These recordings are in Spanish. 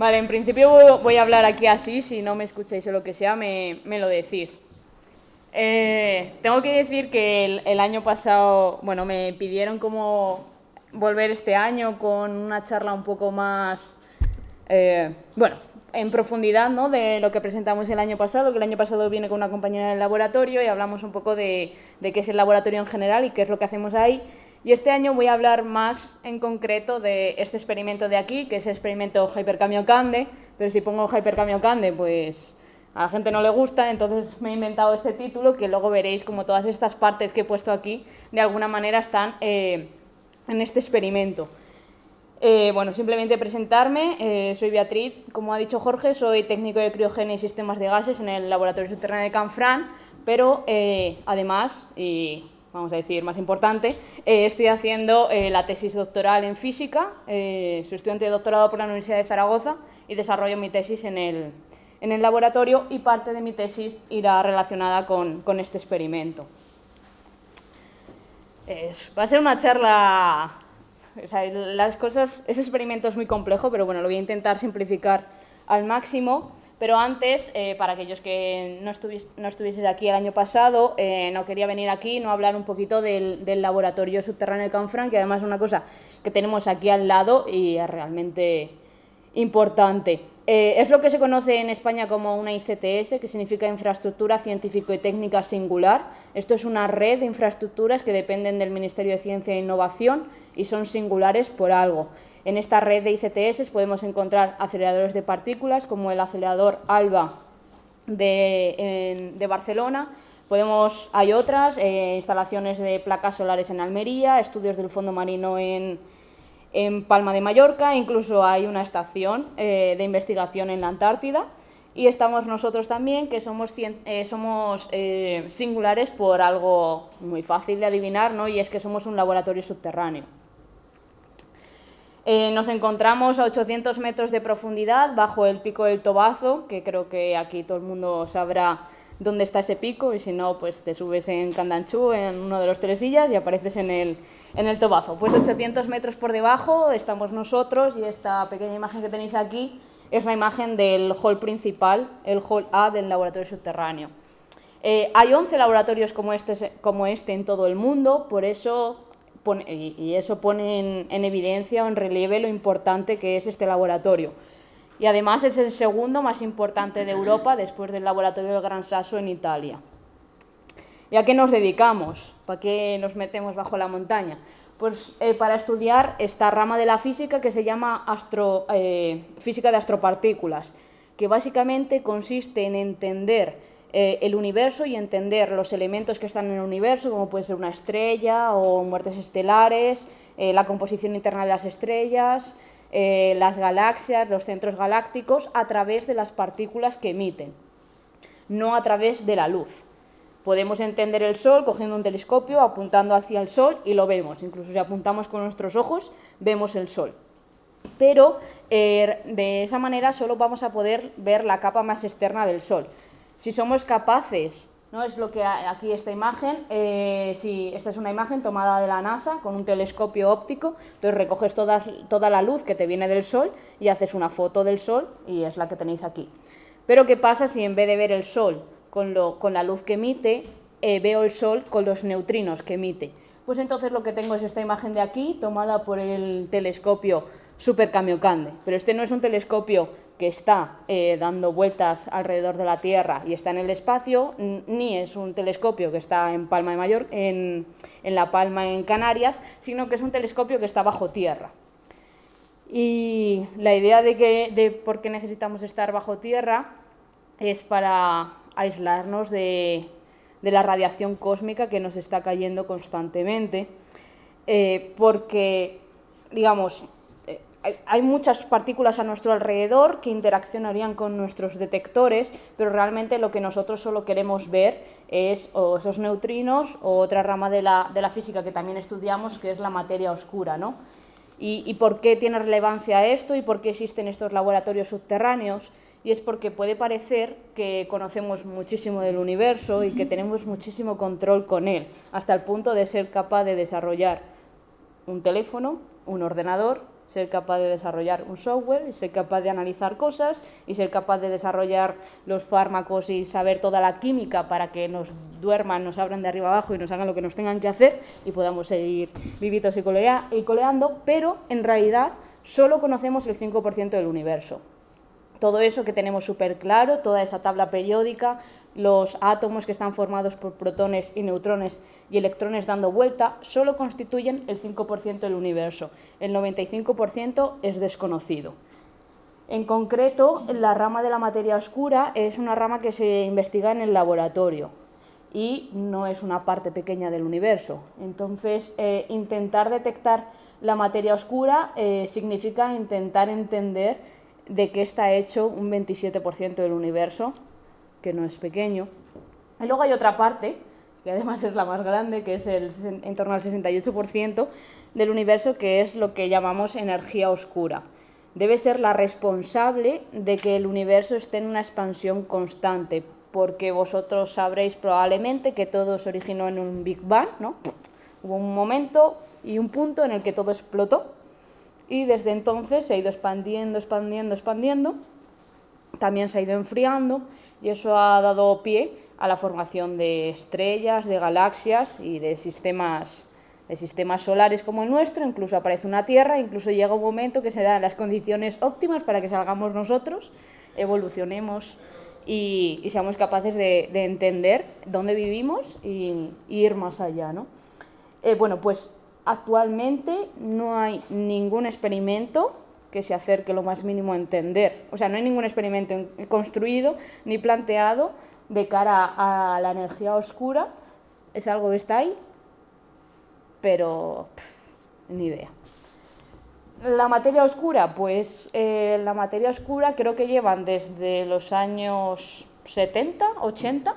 Vale, en principio voy a hablar aquí así, si no me escucháis o lo que sea, me lo decís. Tengo que decir que el año pasado, bueno, me pidieron como volver este año con una charla un poco más, bueno, en profundidad, ¿no?, de lo que presentamos el año pasado, que el año pasado vine con una compañera del laboratorio y hablamos un poco de qué es el laboratorio en general y qué es lo que hacemos ahí. Y este año voy a hablar más en concreto de este experimento de aquí, que es el experimento Hypercamiocande, pero si pongo Hypercamiocande, pues a la gente no le gusta, entonces me he inventado este título, que luego veréis como todas estas partes que he puesto aquí, de alguna manera están en este experimento. Bueno, simplemente presentarme, soy Beatriz, como ha dicho Jorge, soy técnico de criogenia y sistemas de gases en el laboratorio subterráneo de Canfranc, pero además, y vamos a decir más importante, estoy haciendo la tesis doctoral en física, soy estudiante de doctorado por la Universidad de Zaragoza y desarrollo mi tesis en el laboratorio, y parte de mi tesis irá relacionada con este experimento. Va a ser una charla... O sea, ese experimento es muy complejo, pero bueno, lo voy a intentar simplificar al máximo. Pero antes, para aquellos que no estuvieseis aquí el año pasado, no quería venir aquí, no hablar un poquito del laboratorio subterráneo de Canfranc, que además es una cosa que tenemos aquí al lado y es realmente importante. Es lo que se conoce en España como una ICTS, que significa Infraestructura Científico y Técnica Singular. Esto es una red de infraestructuras que dependen del Ministerio de Ciencia e Innovación y son singulares por algo. En esta red de ICTS podemos encontrar aceleradores de partículas, como el acelerador ALBA de Barcelona. Hay otras, instalaciones de placas solares en Almería, estudios del fondo marino en Palma de Mallorca, incluso hay una estación de investigación en la Antártida, y estamos nosotros también, que somos singulares por algo muy fácil de adivinar, ¿no?, y es que somos un laboratorio subterráneo. Nos encontramos a 800 metros de profundidad bajo el pico del Tobazo, que creo que aquí todo el mundo sabrá dónde está ese pico, y si no, pues te subes en Candanchú, en uno de los Tresillas, y apareces en el Tobazo. Pues 800 metros por debajo estamos nosotros, y esta pequeña imagen que tenéis aquí es la imagen del hall principal, el hall A del laboratorio subterráneo. Hay 11 laboratorios como este en todo el mundo, por eso eso pone en evidencia o en relieve lo importante que es este laboratorio. Y además es el segundo más importante de Europa después del laboratorio del Gran Sasso en Italia. ¿Y a qué nos dedicamos? ¿Para qué nos metemos bajo la montaña? Pues para estudiar esta rama de la física que se llama física de astropartículas, que básicamente consiste en entender el universo y entender los elementos que están en el universo, como puede ser una estrella o muertes estelares, la composición interna de las estrellas, las galaxias, los centros galácticos, a través de las partículas que emiten, no a través de la luz. Podemos entender el Sol cogiendo un telescopio, apuntando hacia el Sol, y lo vemos. Incluso si apuntamos con nuestros ojos, vemos el Sol. Pero de esa manera solo vamos a poder ver la capa más externa del Sol. Si somos capaces, ¿no?, es lo que aquí esta imagen, esta es una imagen tomada de la NASA con un telescopio óptico, entonces recoges toda la luz que te viene del Sol y haces una foto del Sol, y es la que tenéis aquí. Pero ¿qué pasa si en vez de ver el Sol con la luz que emite, veo el Sol con los neutrinos que emite? Pues entonces lo que tengo es esta imagen de aquí, tomada por el telescopio Hypercamiocande. Pero este no es un telescopio que está dando vueltas alrededor de la Tierra y está en el espacio, ni es un telescopio que está en Palma de Mallorca, en La Palma, en Canarias, sino que es un telescopio que está bajo tierra. Y la idea de por qué necesitamos estar bajo tierra es para aislarnos de la radiación cósmica que nos está cayendo constantemente, porque, digamos, hay muchas partículas a nuestro alrededor que interaccionarían con nuestros detectores, pero realmente lo que nosotros solo queremos ver es o esos neutrinos o otra rama de la física que también estudiamos, que es la materia oscura, ¿no? ¿Y por qué tiene relevancia esto y por qué existen estos laboratorios subterráneos? Y es porque puede parecer que conocemos muchísimo del universo y que tenemos muchísimo control con él, hasta el punto de ser capaz de desarrollar un teléfono, un ordenador, ser capaz de desarrollar un software, y ser capaz de analizar cosas, y ser capaz de desarrollar los fármacos y saber toda la química para que nos duerman, nos abran de arriba abajo y nos hagan lo que nos tengan que hacer y podamos seguir vivitos y coleando, pero en realidad solo conocemos el 5% del universo. Todo eso que tenemos súper claro, toda esa tabla periódica, los átomos que están formados por protones y neutrones y electrones dando vuelta, solo constituyen el 5% del universo. El 95% es desconocido. En concreto, la rama de la materia oscura es una rama que se investiga en el laboratorio y no es una parte pequeña del universo. Entonces, intentar detectar la materia oscura significa intentar entender de qué está hecho un 27% del universo, que no es pequeño. Y luego hay otra parte, que además es la más grande, que es en torno al 68% del universo, que es lo que llamamos energía oscura. Debe ser la responsable de que el universo esté en una expansión constante, porque vosotros sabréis probablemente que todo se originó en un Big Bang, ¿no? Hubo un momento y un punto en el que todo explotó, y desde entonces se ha ido expandiendo, también se ha ido enfriando, y eso ha dado pie a la formación de estrellas, de galaxias y de sistemas solares como el nuestro. Incluso aparece una Tierra, incluso llega un momento que se dan las condiciones óptimas para que salgamos nosotros, evolucionemos y seamos capaces de entender dónde vivimos y ir más allá, ¿no? Bueno, pues actualmente no hay ningún experimento que se acerque lo más mínimo a entender. O sea, no hay ningún experimento construido ni planteado de cara a la energía oscura. Es algo que está ahí, pero ni idea. La materia oscura, pues la materia oscura creo que llevan desde los años 70, 80,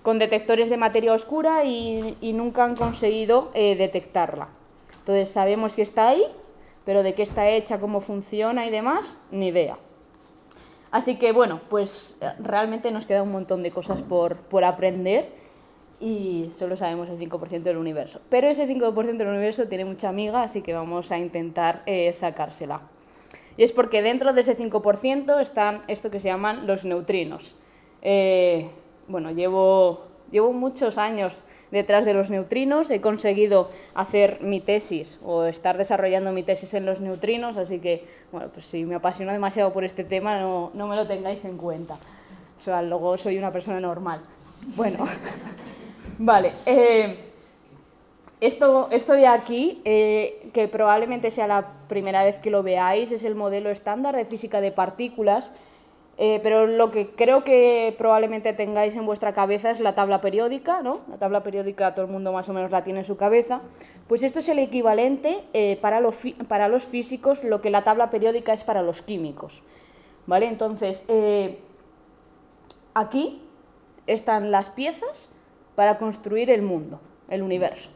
con detectores de materia oscura y nunca han conseguido detectarla. Entonces sabemos que está ahí, pero de qué está hecha, cómo funciona y demás, ni idea. Así que bueno, pues realmente nos queda un montón de cosas por aprender y solo sabemos el 5% del universo. Pero ese 5% del universo tiene mucha amiga, así que vamos a intentar sacársela. Y es porque dentro de ese 5% están esto que se llaman los neutrinos. Bueno, llevo muchos años detrás de los neutrinos, he conseguido hacer mi tesis o estar desarrollando mi tesis en los neutrinos, así que, bueno, pues si me apasiono demasiado por este tema, no me lo tengáis en cuenta. O sea, luego soy una persona normal. Bueno, vale. Esto de aquí, que probablemente sea la primera vez que lo veáis, es el modelo estándar de física de partículas, pero lo que creo que probablemente tengáis en vuestra cabeza es la tabla periódica, ¿no? La tabla periódica todo el mundo más o menos la tiene en su cabeza. Pues esto es el equivalente para los físicos, lo que la tabla periódica es para los químicos, ¿vale? Entonces, aquí están las piezas para construir el mundo, el universo.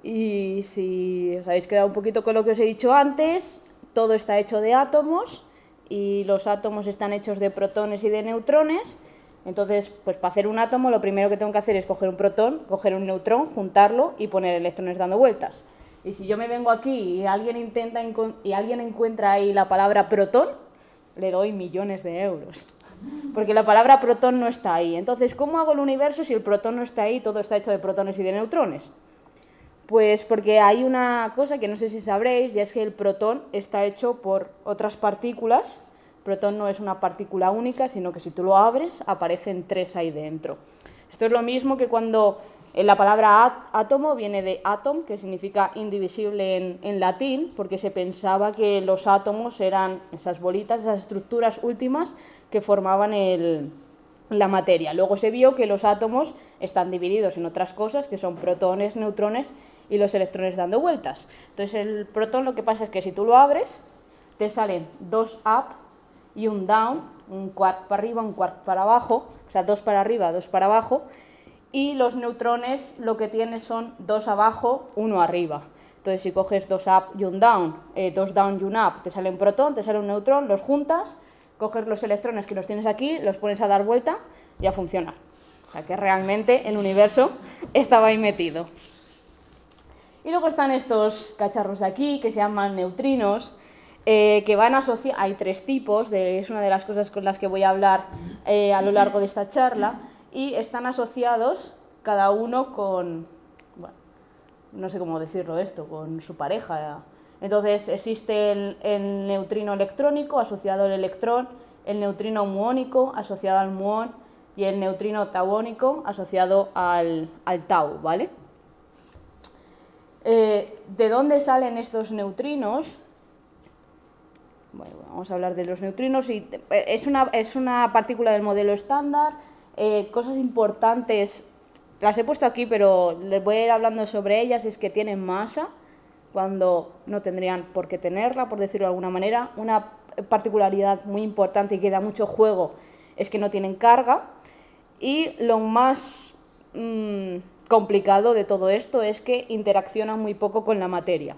Y si os habéis quedado un poquito con lo que os he dicho antes, todo está hecho de átomos, y los átomos están hechos de protones y de neutrones. Entonces, pues para hacer un átomo lo primero que tengo que hacer es coger un protón, coger un neutrón, juntarlo y poner electrones dando vueltas. Y si yo me vengo aquí y alguien encuentra ahí la palabra protón, le doy millones de euros. Porque la palabra protón no está ahí. Entonces, ¿cómo hago el universo si el protón no está ahí y todo está hecho de protones y de neutrones? Pues porque hay una cosa que no sé si sabréis, y es que el protón está hecho por otras partículas. El protón no es una partícula única, sino que si tú lo abres, aparecen 3 ahí dentro. Esto es lo mismo que cuando la palabra átomo viene de atom, que significa indivisible en latín, porque se pensaba que los átomos eran esas bolitas, esas estructuras últimas que formaban la materia. Luego se vio que los átomos están divididos en otras cosas, que son protones, neutrones y los electrones dando vueltas. Entonces el protón lo que pasa es que si tú lo abres, te salen 2 up y un down, un quark para arriba, un quark para abajo, o sea, 2 para arriba, 2 para abajo, y los neutrones lo que tienes son 2 abajo, 1 arriba. Entonces si coges 2 up y un down, 2 down y un up, te sale un protón, te sale un neutrón, los juntas, coges los electrones que los tienes aquí, los pones a dar vuelta y a funcionar. O sea que realmente el universo estaba ahí metido. Y luego están estos cacharros de aquí, que se llaman neutrinos, que van asociados, hay 3 tipos, es una de las cosas con las que voy a hablar a lo largo de esta charla, y están asociados cada uno con, bueno, no sé cómo decirlo esto, con su pareja. Entonces existe el neutrino electrónico asociado al electrón, el neutrino muónico asociado al muón y el neutrino tauónico asociado al tau, ¿vale? ¿De dónde salen estos neutrinos? Bueno, vamos a hablar de los neutrinos. Es una partícula del modelo estándar. Cosas importantes, las he puesto aquí, pero les voy a ir hablando sobre ellas. Es que tienen masa, cuando no tendrían por qué tenerla, por decirlo de alguna manera. Una particularidad muy importante y que da mucho juego es que no tienen carga. Y lo más complicado de todo esto es que interaccionan muy poco con la materia.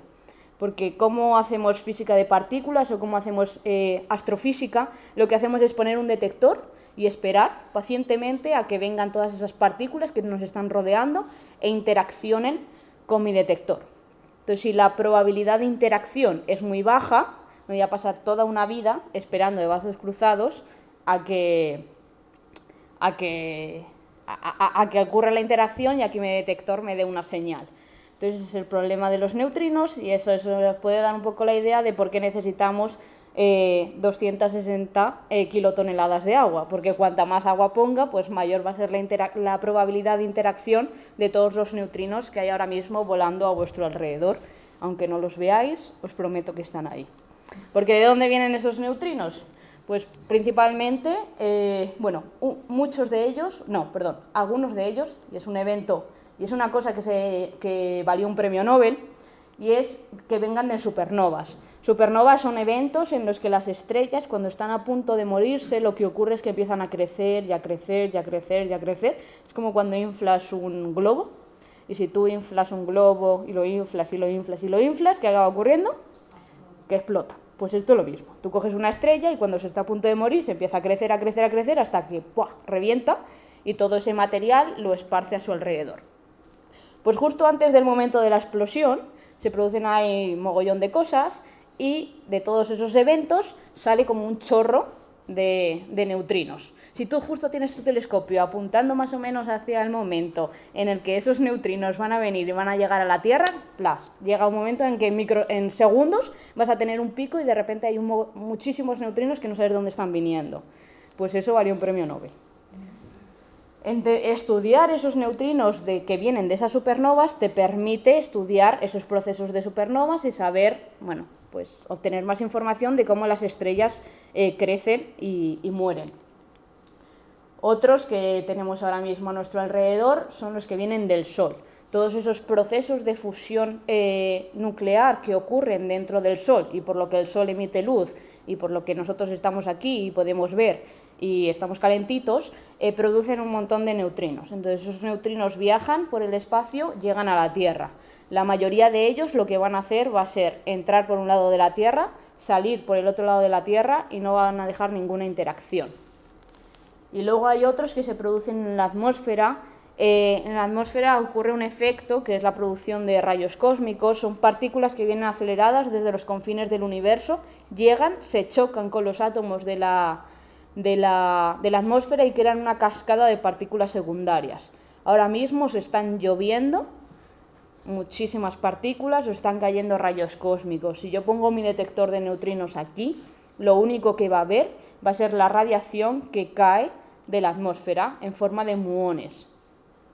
Porque cómo hacemos física de partículas o cómo hacemos astrofísica, lo que hacemos es poner un detector y esperar pacientemente a que vengan todas esas partículas que nos están rodeando e interaccionen con mi detector. Entonces, si la probabilidad de interacción es muy baja, me voy a pasar toda una vida esperando de brazos cruzados a que ocurra la interacción y a que mi detector me dé una señal. Entonces, ese es el problema de los neutrinos y eso nos puede dar un poco la idea de por qué necesitamos 260 kilotoneladas de agua, porque cuanta más agua ponga, pues mayor va a ser la probabilidad de interacción de todos los neutrinos que hay ahora mismo volando a vuestro alrededor. Aunque no los veáis, os prometo que están ahí. Porque ¿de dónde vienen esos neutrinos? Pues principalmente, algunos de ellos, y es un evento, y es una cosa que valió un premio Nobel, y es que vengan de supernovas. Supernovas son eventos en los que las estrellas, cuando están a punto de morirse, lo que ocurre es que empiezan a crecer y a crecer y a crecer y a crecer. Es como cuando inflas un globo, y si tú inflas un globo y lo inflas y lo inflas y lo inflas, ¿qué acaba ocurriendo? Que explota. Pues esto es lo mismo. Tú coges una estrella y cuando se está a punto de morir se empieza a crecer, a crecer, a crecer hasta que ¡pua!, revienta y todo ese material lo esparce a su alrededor. Pues justo antes del momento de la explosión se producen ahí mogollón de cosas y de todos esos eventos sale como un chorro de neutrinos. Si tú justo tienes tu telescopio apuntando más o menos hacia el momento en el que esos neutrinos van a venir y van a llegar a la Tierra, ¡plas!, llega un momento en que en segundos vas a tener un pico y de repente hay muchísimos neutrinos que no sabes dónde están viniendo. Pues eso valió un premio Nobel. Estudiar esos neutrinos que vienen de esas supernovas te permite estudiar esos procesos de supernovas y saber, bueno, pues obtener más información de cómo las estrellas crecen y mueren. Otros que tenemos ahora mismo a nuestro alrededor son los que vienen del Sol. Todos esos procesos de fusión nuclear que ocurren dentro del Sol y por lo que el Sol emite luz y por lo que nosotros estamos aquí y podemos ver y estamos calentitos, producen un montón de neutrinos. Entonces esos neutrinos viajan por el espacio, llegan a la Tierra. La mayoría de ellos lo que van a hacer va a ser entrar por un lado de la Tierra, salir por el otro lado de la Tierra y no van a dejar ninguna interacción. Y luego hay otros que se producen en la atmósfera. En la atmósfera ocurre un efecto que es la producción de rayos cósmicos. Son partículas que vienen aceleradas desde los confines del universo, llegan, se chocan con los átomos de la atmósfera y crean una cascada de partículas secundarias. Ahora mismo se están lloviendo muchísimas partículas o están cayendo rayos cósmicos. Si yo pongo mi detector de neutrinos aquí, lo único que va a ver va a ser la radiación que cae de la atmósfera en forma de muones.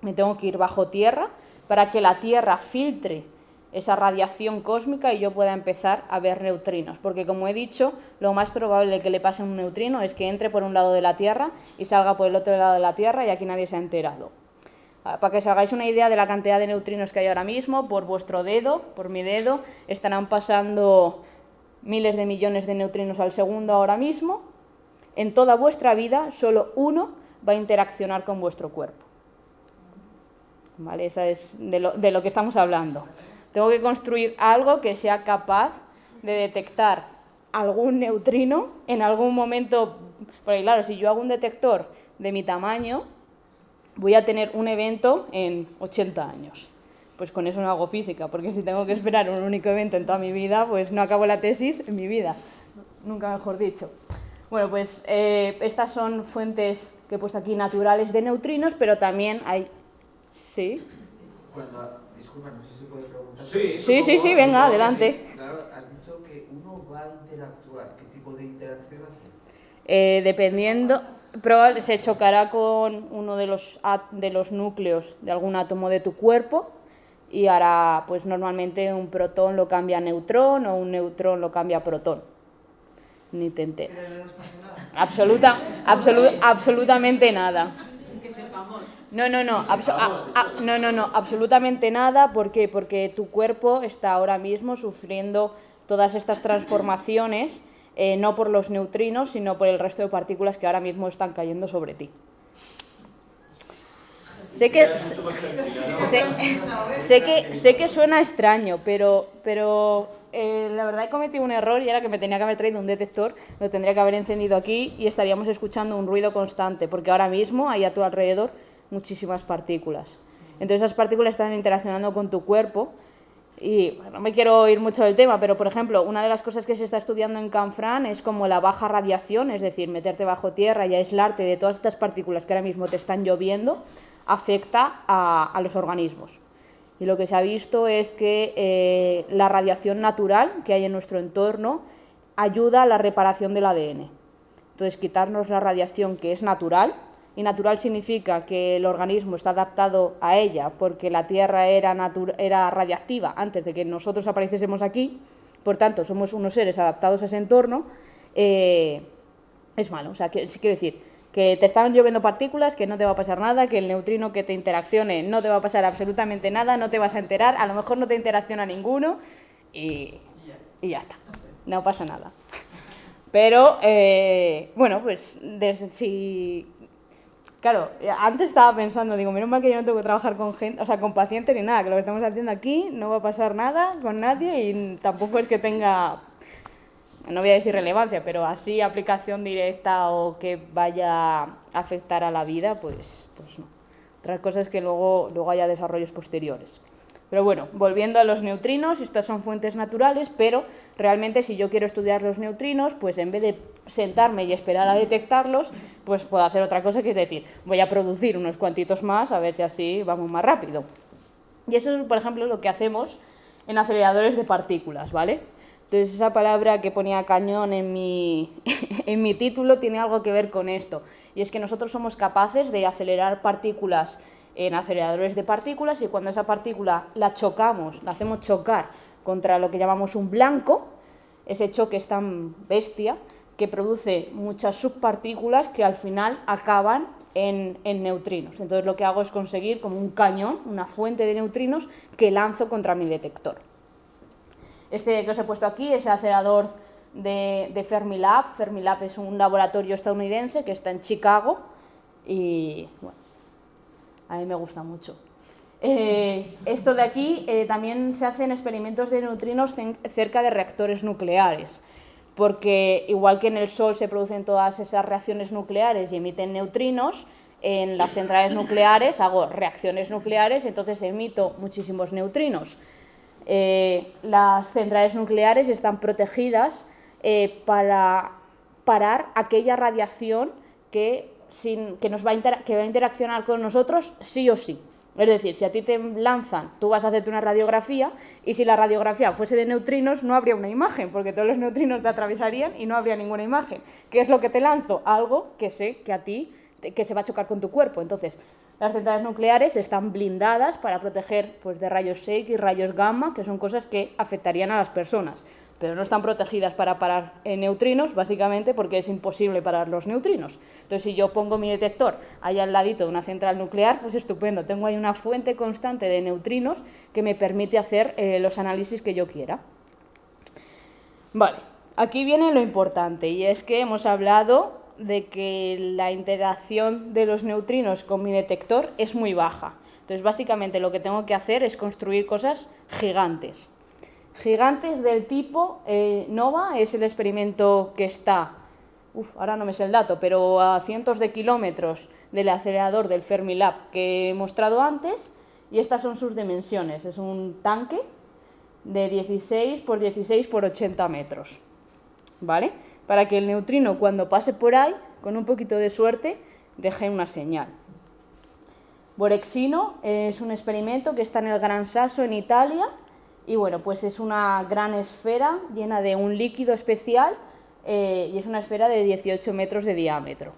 Me tengo que ir bajo tierra para que la Tierra filtre esa radiación cósmica y yo pueda empezar a ver neutrinos, porque como he dicho, lo más probable que le pase a un neutrino es que entre por un lado de la Tierra y salga por el otro lado de la Tierra y aquí nadie se ha enterado. Para que os hagáis una idea de la cantidad de neutrinos que hay ahora mismo, por vuestro dedo, por mi dedo, estarán pasando miles de millones de neutrinos al segundo ahora mismo. En toda vuestra vida, solo uno va a interaccionar con vuestro cuerpo. ¿Vale? Esa es de lo que estamos hablando. Tengo que construir algo que sea capaz de detectar algún neutrino en algún momento. Porque claro, si yo hago un detector de mi tamaño, voy a tener un evento en 80 años. pues con eso no hago física, porque si tengo que esperar un único evento en toda mi vida, pues no acabo la tesis en mi vida, nunca mejor dicho. Bueno, pues estas son fuentes que he puesto aquí naturales de neutrinos, pero también hay... ¿Sí? Disculpa, no sé si puede preguntar. Sí, venga, adelante. Sí. Claro, has dicho que uno va a interactuar. ¿Qué tipo de interacción hace? Dependiendo, probablemente se chocará con uno de los núcleos de algún átomo de tu cuerpo y hará, pues normalmente un protón lo cambia a neutrón o un neutrón lo cambia a protón. Ni te enteras. Pero no nos pasa nada. Absolutamente nada. Que sepamos. No, absolutamente nada. ¿Por qué? Porque tu cuerpo está ahora mismo sufriendo todas estas transformaciones, no por los neutrinos, sino por el resto de partículas que ahora mismo están cayendo sobre ti. Sé que suena extraño, pero la verdad he cometido un error y era que me tenía que haber traído un detector, lo tendría que haber encendido aquí y estaríamos escuchando un ruido constante, porque ahora mismo hay a tu alrededor muchísimas partículas. Entonces esas partículas están interaccionando con tu cuerpo y no me quiero ir mucho del tema, pero por ejemplo, una de las cosas que se está estudiando en Canfrán es como la baja radiación, es decir, meterte bajo tierra y aislarte de todas estas partículas que ahora mismo te están lloviendo, afecta a los organismos. Y lo que se ha visto es que la radiación natural que hay en nuestro entorno ayuda a la reparación del ADN. Entonces, quitarnos la radiación que es natural, y natural significa que el organismo está adaptado a ella porque la Tierra era radiactiva antes de que nosotros apareciésemos aquí, por tanto, somos unos seres adaptados a ese entorno, es malo. O sea, quiero decir que te están lloviendo partículas, que no te va a pasar nada, que el neutrino que te interaccione no te va a pasar absolutamente nada, no te vas a enterar, a lo mejor no te interacciona ninguno y ya está, no pasa nada. Pero, bueno, pues claro, antes estaba pensando, digo, menos mal que yo no tengo que trabajar con gente, o sea, con pacientes ni nada, que lo que estamos haciendo aquí no va a pasar nada con nadie y tampoco es que tenga... no voy a decir relevancia, pero así aplicación directa o que vaya a afectar a la vida, pues no. Otras cosas que luego haya desarrollos posteriores. Pero bueno, volviendo a los neutrinos, estas son fuentes naturales, pero realmente si yo quiero estudiar los neutrinos, pues en vez de sentarme y esperar a detectarlos, pues puedo hacer otra cosa, que es decir, voy a producir unos cuantitos más, a ver si así vamos más rápido. Y eso es, por ejemplo, lo que hacemos en aceleradores de partículas, ¿vale? Entonces esa palabra que ponía cañón en mi título tiene algo que ver con esto. Y es que nosotros somos capaces de acelerar partículas en aceleradores de partículas y cuando esa partícula la chocamos, la hacemos chocar contra lo que llamamos un blanco, ese choque es tan bestia que produce muchas subpartículas que al final acaban en neutrinos. Entonces lo que hago es conseguir como un cañón, una fuente de neutrinos que lanzo contra mi detector. Este que os he puesto aquí es el acelerador de Fermilab. Fermilab es un laboratorio estadounidense que está en Chicago y bueno, a mí me gusta mucho. Esto de aquí también se hacen experimentos de neutrinos cerca de reactores nucleares, porque igual que en el Sol se producen todas esas reacciones nucleares y emiten neutrinos, en las centrales nucleares hago reacciones nucleares y entonces emito muchísimos neutrinos. Las centrales nucleares están protegidas para parar aquella radiación que va a interaccionar con nosotros sí o sí. Es decir, si a ti te lanzan, tú vas a hacerte una radiografía y si la radiografía fuese de neutrinos no habría una imagen, porque todos los neutrinos te atravesarían y no habría ninguna imagen. ¿Qué es lo que te lanzo? Algo que sé que a ti que se va a chocar con tu cuerpo. Entonces, las centrales nucleares están blindadas para proteger pues, de rayos X y rayos gamma, que son cosas que afectarían a las personas, pero no están protegidas para parar neutrinos, básicamente porque es imposible parar los neutrinos. Entonces, si yo pongo mi detector ahí al ladito de una central nuclear, pues estupendo, tengo ahí una fuente constante de neutrinos que me permite hacer los análisis que yo quiera. Vale, aquí viene lo importante, y es que hemos hablado de que la interacción de los neutrinos con mi detector es muy baja. Entonces, básicamente lo que tengo que hacer es construir cosas gigantes. Gigantes del tipo NOVA es el experimento que está, ahora no me sé el dato, pero a cientos de kilómetros del acelerador del Fermilab que he mostrado antes, y estas son sus dimensiones. Es un tanque de 16 por 16 por 80 metros, ¿vale? Para que el neutrino, cuando pase por ahí, con un poquito de suerte, deje una señal. Borexino es un experimento que está en el Gran Sasso, en Italia, y bueno, pues es una gran esfera llena de un líquido especial y es una esfera de 18 metros de diámetro.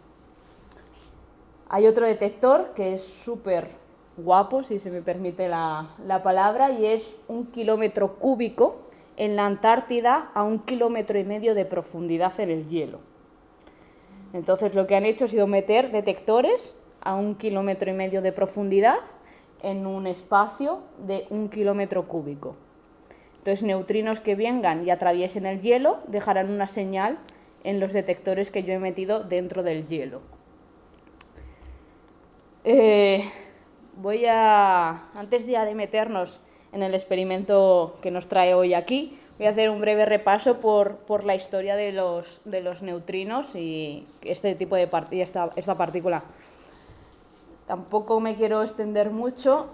Hay otro detector que es súper guapo, si se me permite la palabra, y es 1 kilómetro cúbico en la Antártida a 1,5 kilómetros de profundidad en el hielo. Entonces lo que han hecho ha sido meter detectores a 1,5 kilómetros de profundidad en un espacio de 1 kilómetro cúbico. Entonces neutrinos que vengan y atraviesen el hielo dejarán una señal en los detectores que yo he metido dentro del hielo. Antes ya de meternos en el experimento que nos trae hoy aquí, voy a hacer un breve repaso por la historia de los neutrinos y este tipo de esta partícula. Tampoco me quiero extender mucho.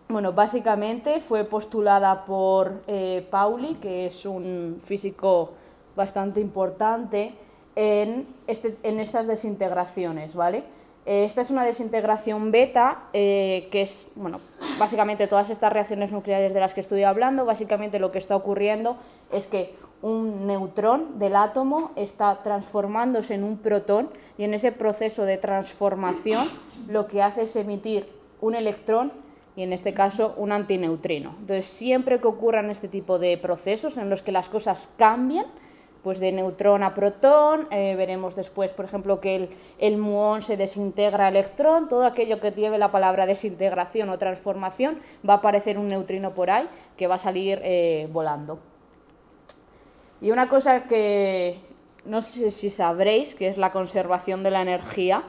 Bueno, básicamente fue postulada por Pauli, que es un físico bastante importante en estas desintegraciones, ¿vale? Esta es una desintegración beta, que es, bueno, básicamente todas estas reacciones nucleares de las que estoy hablando, básicamente lo que está ocurriendo es que un neutrón del átomo está transformándose en un protón y en ese proceso de transformación lo que hace es emitir un electrón y en este caso un antineutrino. Entonces siempre que ocurran este tipo de procesos en los que las cosas cambian, pues de neutrón a protón, veremos después, por ejemplo, que el muón se desintegra a electrón, todo aquello que lleve la palabra desintegración o transformación, va a aparecer un neutrino por ahí que va a salir volando. Y una cosa que no sé si sabréis, que es la conservación de la energía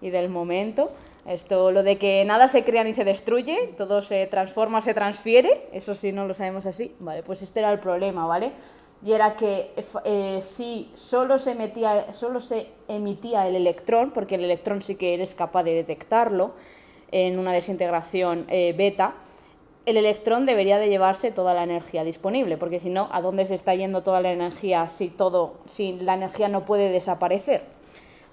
y del momento. Lo de que nada se crea ni se destruye, todo se transforma, se transfiere, eso sí no lo sabemos así, vale, pues este era el problema, ¿vale? Y era que si solo se emitía el electrón, porque el electrón sí que eres capaz de detectarlo en una desintegración beta, el electrón debería de llevarse toda la energía disponible, porque si no, ¿a dónde se está yendo toda la energía si la energía no puede desaparecer?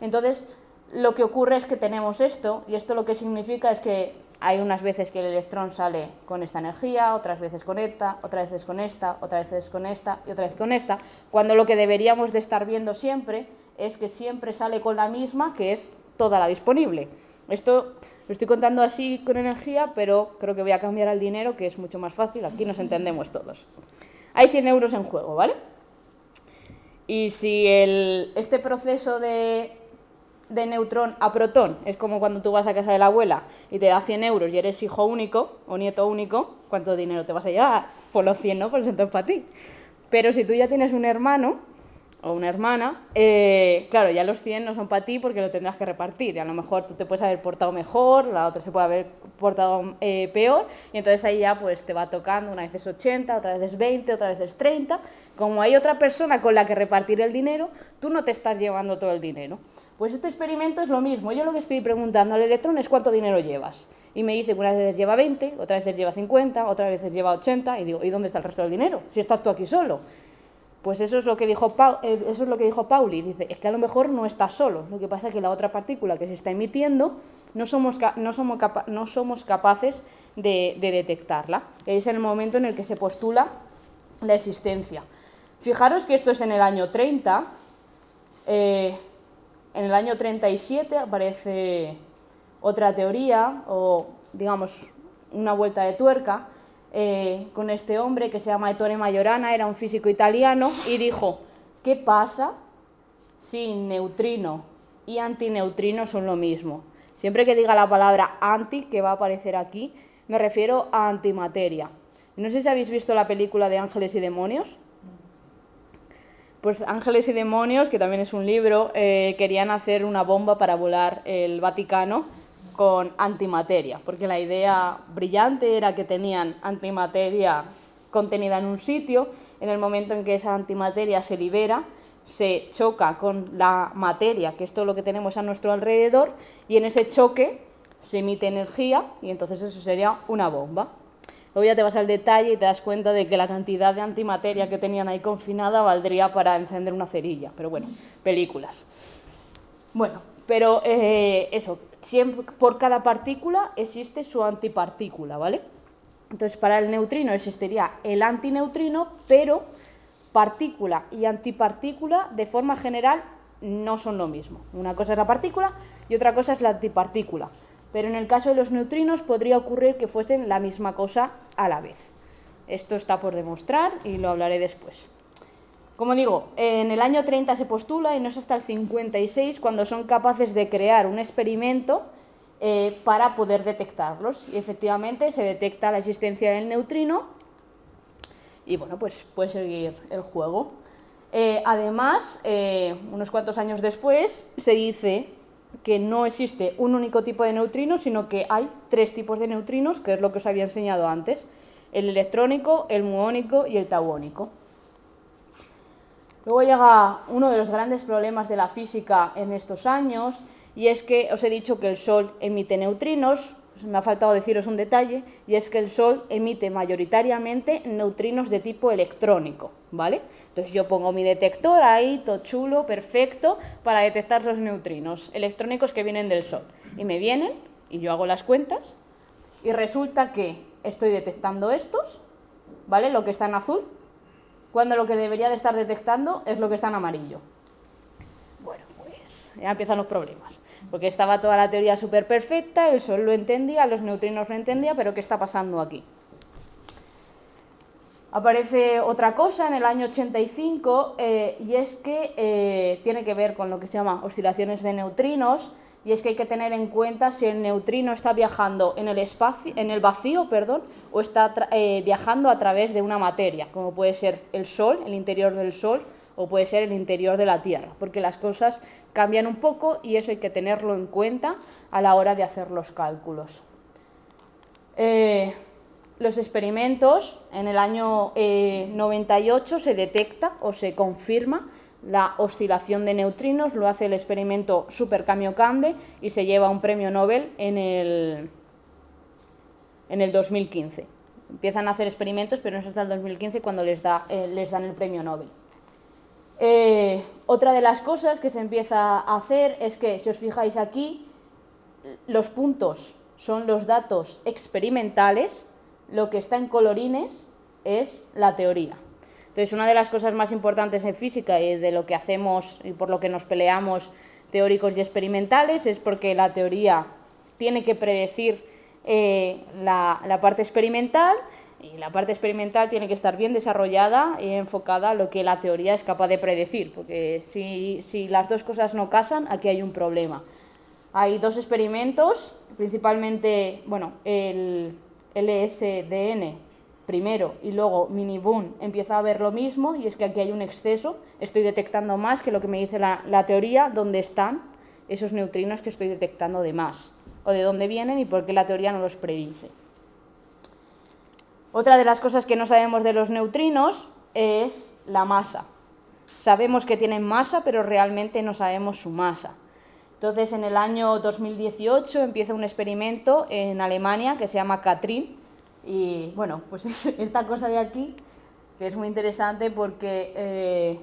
Entonces, lo que ocurre es que tenemos esto, y esto lo que significa es que hay unas veces que el electrón sale con esta energía, otras veces con esta, otras veces con esta, otras veces con esta y otra vez con esta, cuando lo que deberíamos de estar viendo siempre es que siempre sale con la misma, que es toda la disponible. Esto lo estoy contando así con energía, pero creo que voy a cambiar al dinero, que es mucho más fácil, aquí nos entendemos todos. Hay 100 euros en juego, ¿vale? Y si este proceso de neutrón a protón es como cuando tú vas a casa de la abuela y te da 100 euros y eres hijo único o nieto único, ¿cuánto dinero te vas a llevar? Pues los 100, ¿no? Pues entonces para ti. Pero si tú ya tienes un hermano o una hermana, claro, ya los 100 no son para ti porque lo tendrás que repartir. Y a lo mejor tú te puedes haber portado mejor, la otra se puede haber portado peor, y entonces ahí ya pues te va tocando, una vez es 80, otra vez es 20, otra vez es 30. Como hay otra persona con la que repartir el dinero, tú no te estás llevando todo el dinero. Pues este experimento es lo mismo. Yo lo que estoy preguntando al electrón es cuánto dinero llevas. Y me dice que unas veces lleva 20, otras veces lleva 50, otras veces lleva 80, y digo, ¿y dónde está el resto del dinero? Si estás tú aquí solo. Pues eso es lo que dijo Pauli. Dice, es que a lo mejor no estás solo. Lo que pasa es que la otra partícula que se está emitiendo no somos capaces de detectarla. Es en el momento en el que se postula la existencia. Fijaros que esto es en el año 30. En el año 37 aparece otra teoría, o digamos una vuelta de tuerca, con este hombre que se llama Ettore Majorana, era un físico italiano, y dijo, ¿qué pasa si neutrino y antineutrino son lo mismo? Siempre que diga la palabra anti, que va a aparecer aquí, me refiero a antimateria. No sé si habéis visto la película de Ángeles y Demonios. Pues Ángeles y Demonios, que también es un libro, querían hacer una bomba para volar el Vaticano con antimateria, porque la idea brillante era que tenían antimateria contenida en un sitio, en el momento en que esa antimateria se libera, se choca con la materia, que es todo lo que tenemos a nuestro alrededor, y en ese choque se emite energía y entonces eso sería una bomba. Luego ya te vas al detalle y te das cuenta de que la cantidad de antimateria que tenían ahí confinada valdría para encender una cerilla, pero bueno, películas. Bueno, pero eso, siempre por cada partícula existe su antipartícula, ¿vale? Entonces para el neutrino existiría el antineutrino, pero partícula y antipartícula de forma general no son lo mismo. Una cosa es la partícula y otra cosa es la antipartícula. Pero en el caso de los neutrinos podría ocurrir que fuesen la misma cosa a la vez. Esto está por demostrar y lo hablaré después. Como digo, en el año 30 se postula y no es hasta el 56 cuando son capaces de crear un experimento para poder detectarlos. Y efectivamente se detecta la existencia del neutrino y bueno, pues puede seguir el juego. Además, unos cuantos años después se dice que no existe un único tipo de neutrino, sino que hay 3 tipos de neutrinos, que es lo que os había enseñado antes: el electrónico, el muónico y el tauónico. Luego llega uno de los grandes problemas de la física en estos años, y es que os he dicho que el Sol emite neutrinos. Me ha faltado deciros un detalle, y es que el Sol emite mayoritariamente neutrinos de tipo electrónico, ¿vale? Entonces yo pongo mi detector ahí, todo chulo, perfecto, para detectar los neutrinos electrónicos que vienen del Sol. Y me vienen, y yo hago las cuentas, y resulta que estoy detectando estos, ¿vale? Lo que está en azul, cuando lo que debería de estar detectando es lo que está en amarillo. Bueno, pues ya empiezan los problemas. Porque estaba toda la teoría súper perfecta, el Sol lo entendía, los neutrinos lo entendía, pero ¿qué está pasando aquí? Aparece otra cosa en el año 85 y es que tiene que ver con lo que se llama oscilaciones de neutrinos, y es que hay que tener en cuenta si el neutrino está viajando en el espacio, en el vacío, o está viajando a través de una materia, como puede ser el Sol, el interior del Sol, o puede ser el interior de la Tierra, porque las cosas cambian un poco y eso hay que tenerlo en cuenta a la hora de hacer los cálculos. Los experimentos, en el año 98 se detecta o se confirma la oscilación de neutrinos, lo hace el experimento Super Kamiokande y se lleva un premio Nobel en el 2015. Empiezan a hacer experimentos, pero no es hasta el 2015 cuando les dan el premio Nobel. Otra de las cosas que se empieza a hacer es que, si os fijáis aquí, los puntos son los datos experimentales, lo que está en colorines es la teoría. Entonces, una de las cosas más importantes en física y de lo que hacemos y por lo que nos peleamos teóricos y experimentales es porque la teoría tiene que predecir la parte experimental, y la parte experimental tiene que estar bien desarrollada y enfocada a lo que la teoría es capaz de predecir, porque si las dos cosas no casan, aquí hay un problema. Hay 2 experimentos, principalmente, bueno, el LSDN primero y luego Mini-Boon empieza a ver lo mismo, y es que aquí hay un exceso, estoy detectando más que lo que me dice la teoría, dónde están esos neutrinos que estoy detectando de más, o de dónde vienen y por qué la teoría no los predice. Otra de las cosas que no sabemos de los neutrinos es la masa. Sabemos que tienen masa, pero realmente no sabemos su masa. Entonces, en el año 2018 empieza un experimento en Alemania que se llama CATRIN. Y bueno, pues esta cosa de aquí, que es muy interesante porque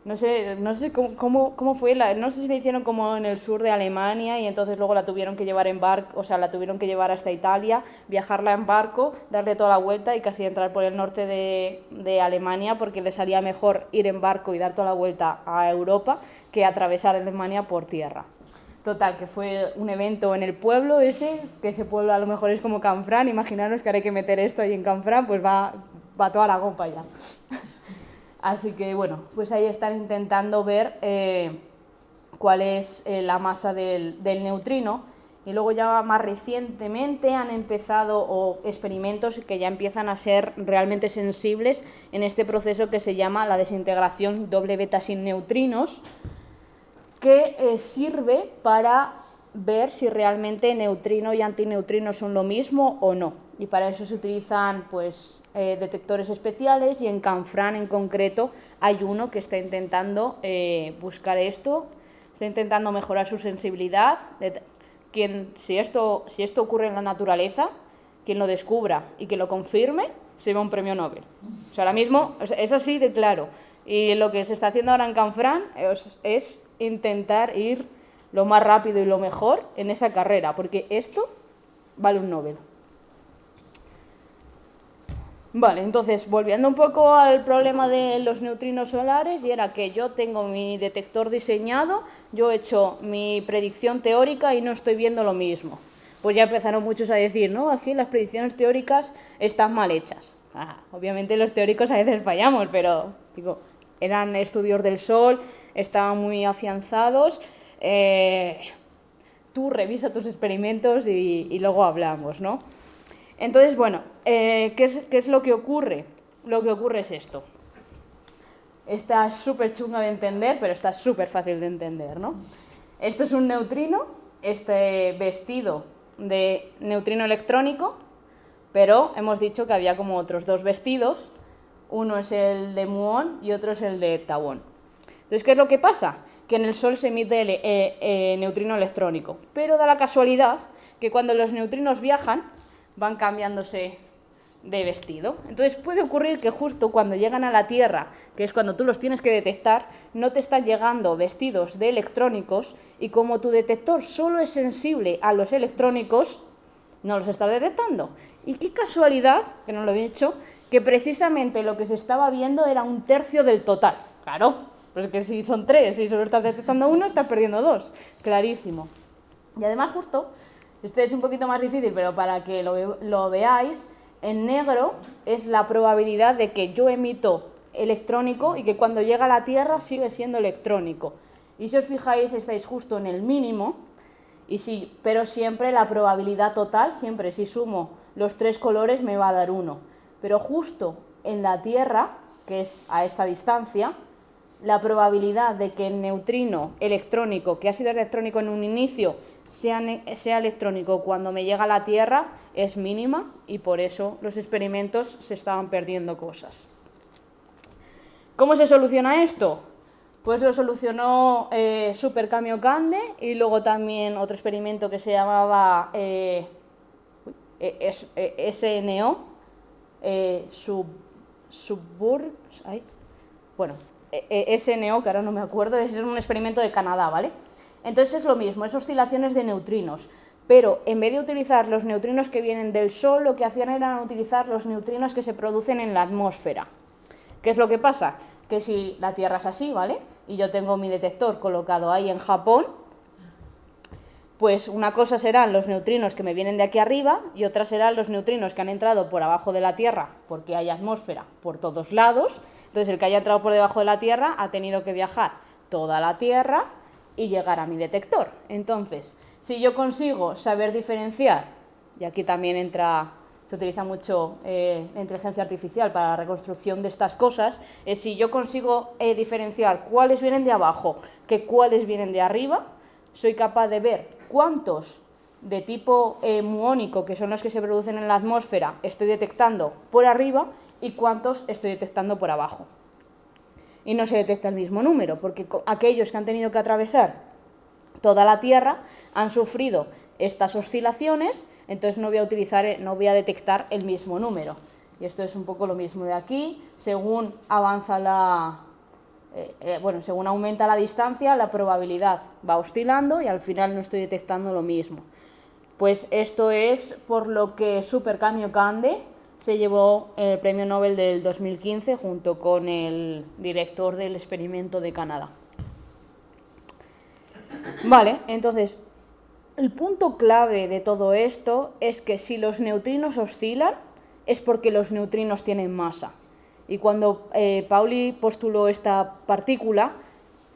no sé cómo fue, no sé si la hicieron como en el sur de Alemania y entonces luego la tuvieron que llevar en barco, o sea, la tuvieron que llevar hasta Italia, viajarla en barco, darle toda la vuelta y casi entrar por el norte de Alemania, porque le salía mejor ir en barco y dar toda la vuelta a Europa que atravesar Alemania por tierra. Total, que fue un evento en el pueblo ese, que ese pueblo a lo mejor es como Canfrán, imaginaros que ahora hay que meter esto ahí en Canfrán, pues va toda Aragón para allá. Así que bueno, pues ahí están intentando ver cuál es la masa del neutrino, y luego ya más recientemente han empezado experimentos que ya empiezan a ser realmente sensibles en este proceso que se llama la desintegración doble beta sin neutrinos, que sirve para ver si realmente neutrino y antineutrino son lo mismo o no. Y para eso se utilizan pues, detectores especiales, y en Canfrán en concreto hay uno que está intentando buscar esto, está intentando mejorar su sensibilidad. si esto ocurre en la naturaleza, quien lo descubra y que lo confirme, se lleva un premio Nobel. O sea, ahora mismo es así de claro. Y lo que se está haciendo ahora en Canfranc es intentar ir lo más rápido y lo mejor en esa carrera, porque esto vale un Nobel. Vale, entonces, volviendo un poco al problema de los neutrinos solares, y era que yo tengo mi detector diseñado, yo he hecho mi predicción teórica y no estoy viendo lo mismo. Pues ya empezaron muchos a decir, no, aquí las predicciones teóricas están mal hechas. Obviamente los teóricos a veces fallamos, pero digo, eran estudios del Sol, estaban muy afianzados. Tú revisa tus experimentos y luego hablamos, ¿no? Entonces, bueno, ¿qué es lo que ocurre? Lo que ocurre es esto. Está súper chunga de entender, pero está súper fácil de entender, ¿no? Esto es un neutrino, vestido de neutrino electrónico, pero hemos dicho que había como otros dos vestidos. Uno es el de muón y otro es el de tauón. Entonces, ¿qué es lo que pasa? Que en el Sol se emite el neutrino electrónico, pero da la casualidad que cuando los neutrinos viajan, van cambiándose de vestido. Entonces puede ocurrir que justo cuando llegan a la Tierra, que es cuando tú los tienes que detectar, no te están llegando vestidos de electrónicos y como tu detector solo es sensible a los electrónicos, no los está detectando. Y qué casualidad, que no lo he dicho, que precisamente lo que se estaba viendo era 1/3 del total. Claro, pues que si son 3 y solo estás detectando 1, estás perdiendo 2. Clarísimo. Y además justo, este es un poquito más difícil, pero para que lo veáis, en negro es la probabilidad de que yo emito electrónico y que cuando llega a la Tierra sigue siendo electrónico. Y si os fijáis, estáis justo en el mínimo, pero siempre la probabilidad total, siempre si sumo los 3 colores me va a dar 1. Pero justo en la Tierra, que es a esta distancia, la probabilidad de que el neutrino electrónico, que ha sido electrónico en un inicio, sea electrónico cuando me llega a la Tierra es mínima y por eso los experimentos se estaban perdiendo cosas. ¿Cómo se soluciona esto? Pues lo solucionó Super Kamiokande y luego también otro experimento que se llamaba SNO, SNO, que ahora no me acuerdo, es un experimento de Canadá, ¿vale? Entonces es lo mismo, es oscilaciones de neutrinos, pero en vez de utilizar los neutrinos que vienen del Sol, lo que hacían era utilizar los neutrinos que se producen en la atmósfera. ¿Qué es lo que pasa? Que si la Tierra es así, ¿vale? Y yo tengo mi detector colocado ahí en Japón, pues una cosa serán los neutrinos que me vienen de aquí arriba y otra serán los neutrinos que han entrado por abajo de la Tierra, porque hay atmósfera por todos lados. Entonces el que haya entrado por debajo de la Tierra ha tenido que viajar toda la Tierra y llegar a mi detector. Entonces, si yo consigo saber diferenciar, y aquí también se utiliza mucho la inteligencia artificial para la reconstrucción de estas cosas, es si yo consigo diferenciar cuáles vienen de abajo que cuáles vienen de arriba, soy capaz de ver cuántos de tipo muónico, que son los que se producen en la atmósfera, estoy detectando por arriba y cuántos estoy detectando por abajo. Y no se detecta el mismo número, porque aquellos que han tenido que atravesar toda la Tierra han sufrido estas oscilaciones, entonces no voy a detectar el mismo número. Y esto es un poco lo mismo de aquí, según según aumenta la distancia, la probabilidad va oscilando y al final no estoy detectando lo mismo. Pues esto es por lo que Super Kamiokande se llevó el premio Nobel del 2015 junto con el director del experimento de Canadá. Vale, entonces, el punto clave de todo esto es que si los neutrinos oscilan es porque los neutrinos tienen masa. Y cuando Pauli postuló esta partícula,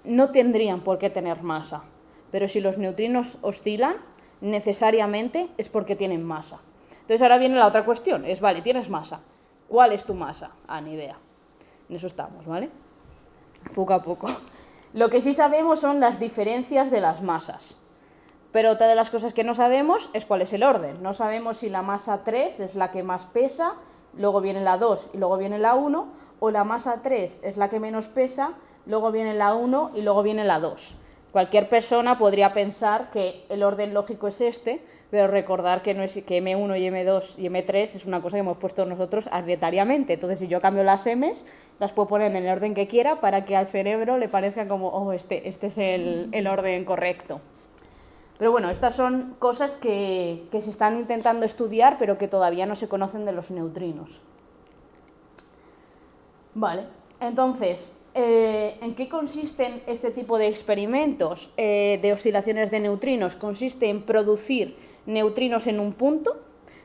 no tendrían por qué tener masa. Pero si los neutrinos oscilan, necesariamente es porque tienen masa. Entonces ahora viene la otra cuestión, vale, tienes masa. ¿Cuál es tu masa? Ni idea. En eso estamos, ¿vale? Poco a poco. Lo que sí sabemos son las diferencias de las masas. Pero otra de las cosas que no sabemos es cuál es el orden. No sabemos si la masa 3 es la que más pesa, luego viene la 2 y luego viene la 1, o la masa 3 es la que menos pesa, luego viene la 1 y luego viene la 2. Cualquier persona podría pensar que el orden lógico es este, pero recordar que, no es, que M1 y M2 y M3 es una cosa que hemos puesto nosotros arbitrariamente. Entonces, si yo cambio las M's, las puedo poner en el orden que quiera para que al cerebro le parezca como, oh, este es el orden correcto. Pero bueno, estas son cosas que se están intentando estudiar, pero que todavía no se conocen de los neutrinos. Vale, entonces, ¿en qué consisten este tipo de experimentos de oscilaciones de neutrinos? Consiste en producir neutrinos en un punto,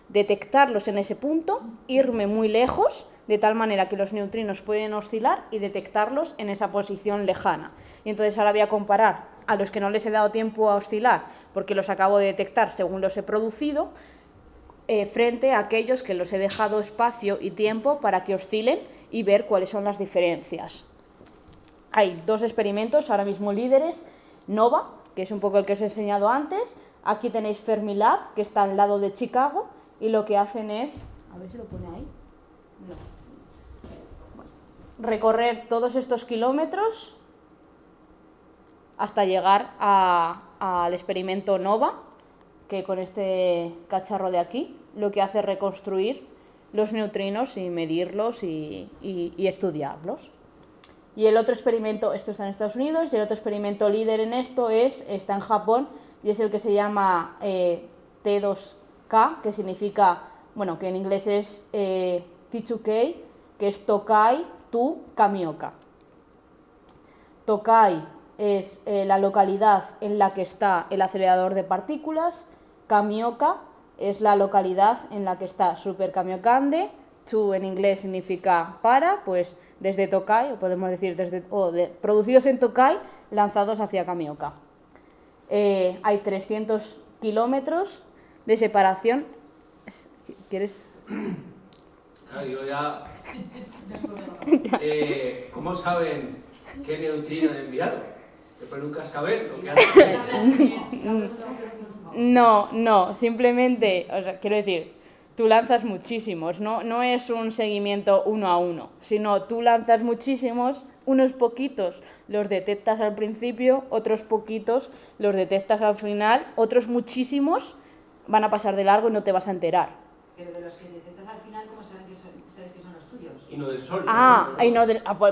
detectarlos en ese punto, irme muy lejos, de tal manera que los neutrinos pueden oscilar y detectarlos en esa posición lejana. Y entonces ahora voy a comparar a los que no les he dado tiempo a oscilar, porque los acabo de detectar según los he producido, frente a aquellos que los he dejado espacio y tiempo para que oscilen y ver cuáles son las diferencias. Hay dos experimentos ahora mismo líderes, NOVA, que es un poco el que os he enseñado antes, aquí tenéis Fermilab, que está al lado de Chicago, y lo que hacen es, a ver si lo pone ahí, no. Bueno, recorrer todos estos kilómetros hasta llegar al experimento NOVA, que con este cacharro de aquí lo que hace es reconstruir los neutrinos y medirlos y estudiarlos. Y el otro experimento, esto está en Estados Unidos, y el otro experimento líder en esto está en Japón, y es el que se llama T2K, que significa, bueno, que en inglés es T2K, que es Tokai to Kamioka. Tokai es la localidad en la que está el acelerador de partículas, Kamioka es la localidad en la que está Super Kamiokande, to en inglés significa para, pues desde Tokai, o podemos decir producidos en Tokai, lanzados hacia Kamioka. Hay 300 kilómetros de separación. ¿Quieres? Claro, yo ya... ¿Cómo saben qué neutrino han enviado? Después nunca saber lo que hacen. No, simplemente, o sea, quiero decir, tú lanzas muchísimos, no es un seguimiento uno a uno, sino tú lanzas muchísimos, unos poquitos los detectas al principio, otros poquitos los detectas al final, otros muchísimos van a pasar de largo y no te vas a enterar. Pero de los que detectas al final, ¿cómo sabes que son los tuyos? Y no del Sol.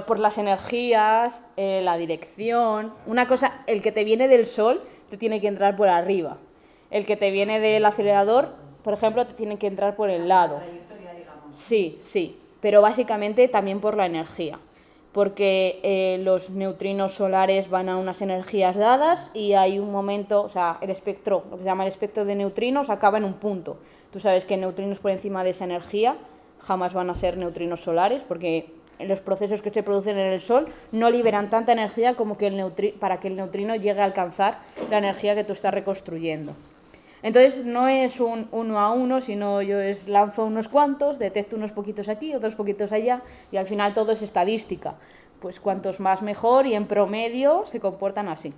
Por las energías, la dirección. Una cosa, el que te viene del Sol te tiene que entrar por arriba. El que te viene del acelerador, por ejemplo, te tiene que entrar por el lado. Trayectoria, digamos. Sí, pero básicamente también por la energía. Porque los neutrinos solares van a unas energías dadas y hay un momento, o sea, el espectro, lo que se llama el espectro de neutrinos, acaba en un punto. Tú sabes que neutrinos por encima de esa energía jamás van a ser neutrinos solares, porque los procesos que se producen en el Sol no liberan tanta energía como que para que el neutrino llegue a alcanzar la energía que tú estás reconstruyendo. Entonces no es un uno a uno, sino yo lanzo unos cuantos, detecto unos poquitos aquí, otros poquitos allá, y al final todo es estadística. Pues cuantos más mejor, y en promedio se comportan así.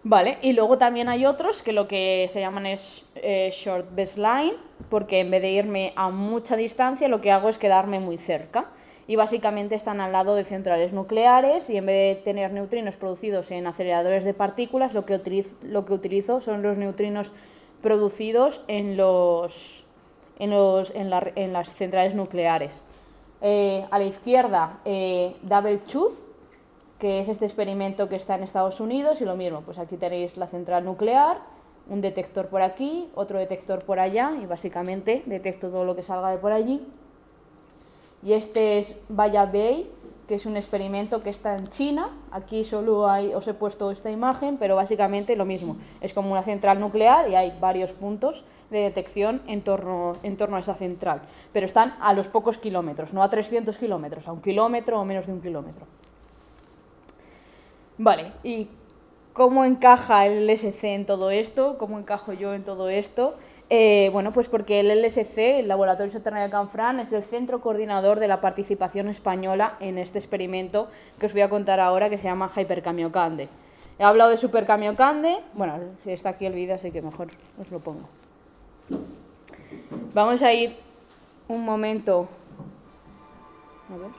Vale, y luego también hay otros que lo que se llaman es short baseline, porque en vez de irme a mucha distancia, lo que hago es quedarme muy cerca. Y básicamente están al lado de centrales nucleares, y en vez de tener neutrinos producidos en aceleradores de partículas, lo que utilizo son los neutrinos producidos en las centrales nucleares. A la izquierda, Double Tooth, que es este experimento que está en Estados Unidos, y lo mismo, pues aquí tenéis la central nuclear, un detector por aquí, otro detector por allá, y básicamente detecto todo lo que salga de por allí. Y este es Baya Bay, que es un experimento que está en China. Aquí solo os he puesto esta imagen, pero básicamente lo mismo. Es como una central nuclear y hay varios puntos de detección en torno a esa central. Pero están a los pocos kilómetros, no a 300 kilómetros, a 1 kilómetro o menos de 1 kilómetro. Vale, ¿y cómo encaja el LSC en todo esto? ¿Cómo encajo yo en todo esto? Bueno, pues porque el LSC, el Laboratorio Subterráneo de Canfranc, es el centro coordinador de la participación española en este experimento que os voy a contar ahora, que se llama Hyperkamiokande. He hablado de Superkamiokande, bueno, si está aquí el vídeo, así que mejor os lo pongo. Vamos a ir un momento... A ver...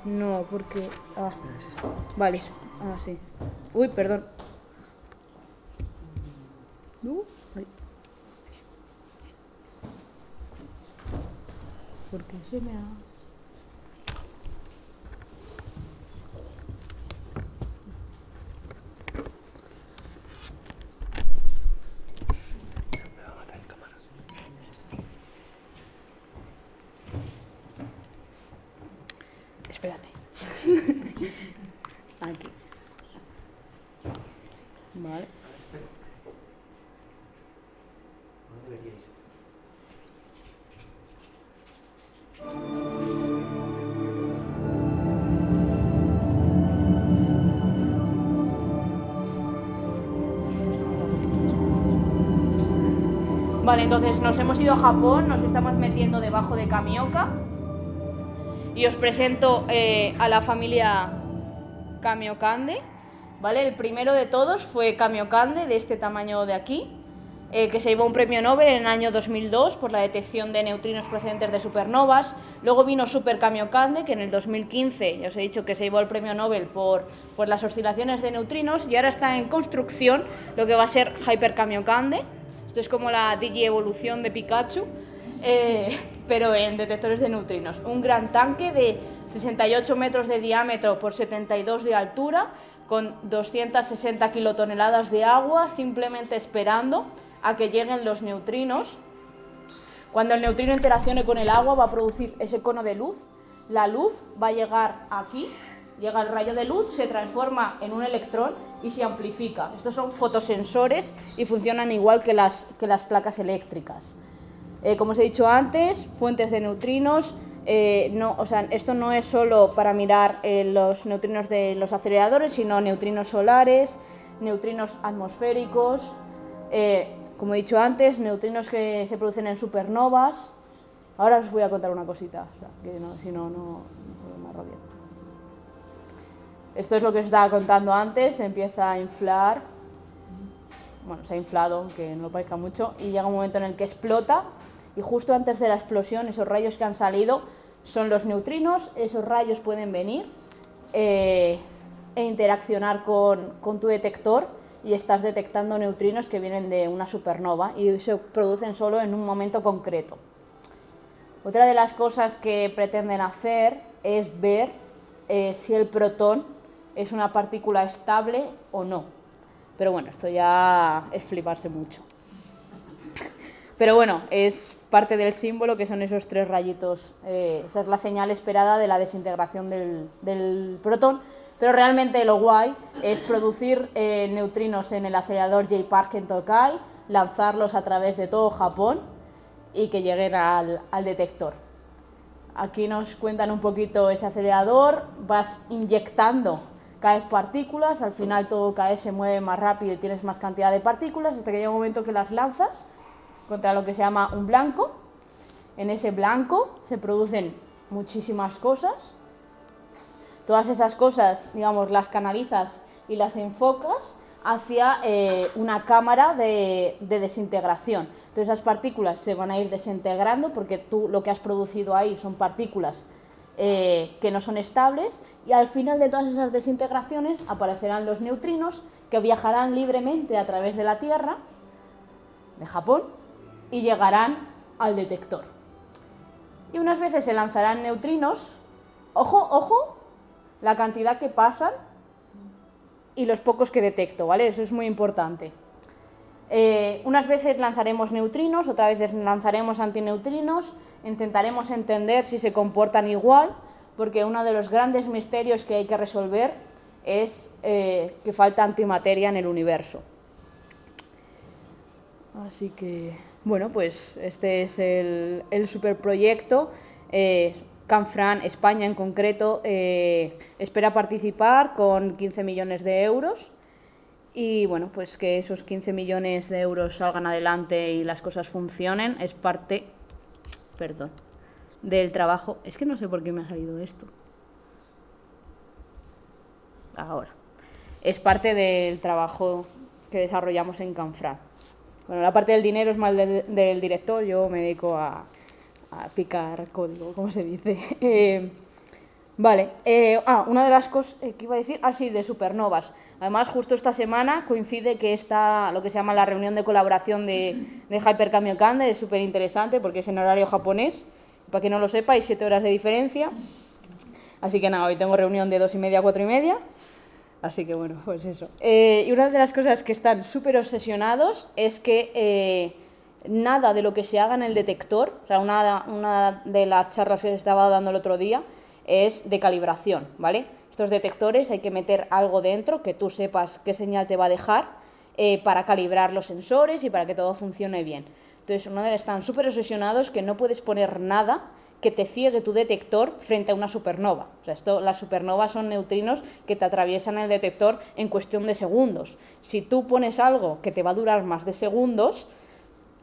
No, porque... Ah, Espera, es esto. vale. Ah, sí. Uy, perdón. No. Ay. ¿Por qué se me ha...? Espérate. Aquí. Vale. No deberíais. Vale, entonces nos hemos ido a Japón, nos estamos metiendo debajo de Kamioka y os presento a la familia Kamiokande, ¿vale? El primero de todos fue Kamiokande, de este tamaño de aquí, que se llevó un premio Nobel en el año 2002 por la detección de neutrinos procedentes de supernovas. Luego vino Super Kamiokande, que en el 2015, ya os he dicho que se llevó el premio Nobel por las oscilaciones de neutrinos, y ahora está en construcción lo que va a ser Hyper Kamiokande. Esto es como la digievolución de Pikachu, pero en detectores de neutrinos. Un gran tanque de 68 metros de diámetro por 72 de altura, con 260 kilotoneladas de agua, simplemente esperando a que lleguen los neutrinos. Cuando el neutrino interaccione con el agua va a producir ese cono de luz. La luz va a llegar aquí, llega el rayo de luz, se transforma en un electrón y se amplifica. Estos son fotosensores y funcionan igual que las placas eléctricas. Como os he dicho antes, fuentes de neutrinos. Esto no es solo para mirar los neutrinos de los aceleradores, sino neutrinos solares, neutrinos atmosféricos, como he dicho antes, neutrinos que se producen en supernovas. Ahora os voy a contar una cosita, que si no me arrobio. Esto es lo que os estaba contando antes, se empieza a inflar, bueno, se ha inflado, aunque no lo parezca mucho, y llega un momento en el que explota, y justo antes de la explosión, esos rayos que han salido son los neutrinos. Esos rayos pueden venir e interaccionar con tu detector, y estás detectando neutrinos que vienen de una supernova y se producen solo en un momento concreto. Otra de las cosas que pretenden hacer es ver si el protón es una partícula estable o no. Pero bueno, esto ya es fliparse mucho. Pero bueno, es parte del símbolo, que son esos tres rayitos. Esa es la señal esperada de la desintegración del protón. Pero realmente lo guay es producir neutrinos en el acelerador J-Park en Tokai, lanzarlos a través de todo Japón y que lleguen al detector. Aquí nos cuentan un poquito ese acelerador. Vas inyectando cada vez partículas, al final todo cada vez se mueve más rápido y tienes más cantidad de partículas, hasta que llega un momento que las lanzas contra lo que se llama un blanco. En ese blanco se producen muchísimas cosas. Todas esas cosas, digamos, las canalizas y las enfocas hacia una cámara de desintegración. Entonces esas partículas se van a ir desintegrando porque tú lo que has producido ahí son partículas que no son estables, y al final de todas esas desintegraciones aparecerán los neutrinos, que viajarán libremente a través de la Tierra, de Japón, y llegarán al detector. Y unas veces se lanzarán neutrinos, ojo, la cantidad que pasan y los pocos que detecto, ¿vale? Eso es muy importante. Unas veces lanzaremos neutrinos, otras veces lanzaremos antineutrinos, intentaremos entender si se comportan igual, porque uno de los grandes misterios que hay que resolver es que falta antimateria en el universo. Así que, bueno, pues este es el superproyecto. Canfranc, España en concreto, espera participar con 15 millones de euros. Y bueno, pues que esos 15 millones de euros salgan adelante y las cosas funcionen es parte, del trabajo. Es que no sé por qué me ha salido esto. Ahora. Es parte del trabajo que desarrollamos en Canfranc. Bueno, la parte del dinero es más del director, yo me dedico a picar código, como se dice. Vale, una de las cosas que iba a decir, sí, de supernovas. Además, justo esta semana coincide que está lo que se llama la reunión de colaboración de Hyper Kamiokande, es súper interesante porque es en horario japonés. Para quien no lo sepa, hay 7 horas de diferencia. Así que nada, hoy tengo reunión de 2:30 a 4:30. Así que bueno, pues eso. Y una de las cosas que están súper obsesionados es que nada de lo que se haga en el detector, o sea, una de las charlas que se estaba dando el otro día, es de calibración, ¿vale? Estos detectores hay que meter algo dentro que tú sepas qué señal te va a dejar para calibrar los sensores y para que todo funcione bien. Entonces, están súper obsesionados que no puedes poner nada que te ciegue tu detector frente a una supernova. O sea, las supernovas son neutrinos que te atraviesan el detector en cuestión de segundos. Si tú pones algo que te va a durar más de segundos,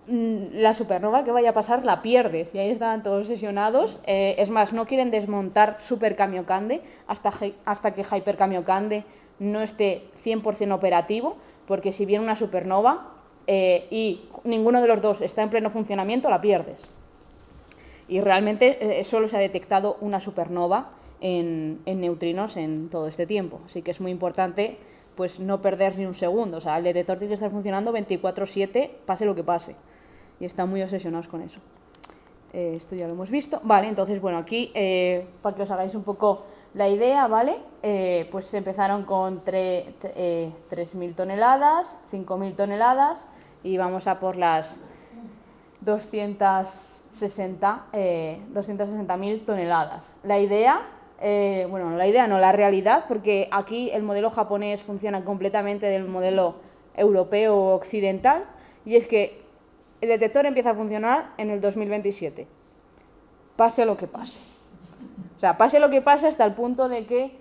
la supernova que vaya a pasar la pierdes, y ahí están todos obsesionados. Es más, no quieren desmontar Super Kamiokande hasta que Hyper Kamiokande no esté 100% operativo, porque si viene una supernova y ninguno de los dos está en pleno funcionamiento, la pierdes. Y realmente solo se ha detectado una supernova en neutrinos en todo este tiempo, así que es muy importante pues no perder ni un segundo. O sea, el detector tiene que estar funcionando 24/7, pase lo que pase. Y están muy obsesionados con eso. Esto ya lo hemos visto. Vale, entonces, bueno, aquí, para que os hagáis un poco la idea, ¿vale? Pues empezaron con 3.000 toneladas, 5.000 toneladas, y vamos a por las 260.000 toneladas. La idea... la realidad, porque aquí el modelo japonés funciona completamente del modelo europeo o occidental, y es que el detector empieza a funcionar en el 2027, pase lo que pase. O sea, pase lo que pase hasta el punto de que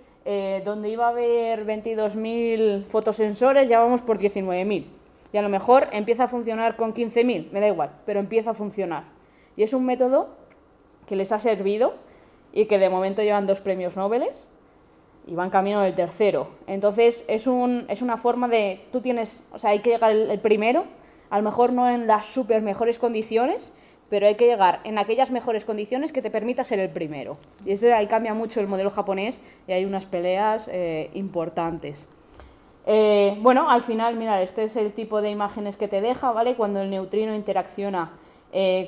donde iba a haber 22.000 fotosensores ya vamos por 19.000, y a lo mejor empieza a funcionar con 15.000, me da igual, pero empieza a funcionar. Y es un método que les ha servido y que de momento llevan 2 premios Nobel y van camino del tercero. Entonces es una forma de... hay que llegar el primero, a lo mejor no en las súper mejores condiciones, pero hay que llegar en aquellas mejores condiciones que te permita ser el primero. Y ahí cambia mucho el modelo japonés y hay unas peleas importantes. Al final, mirad, este es el tipo de imágenes que te deja, ¿vale? Cuando el neutrino interacciona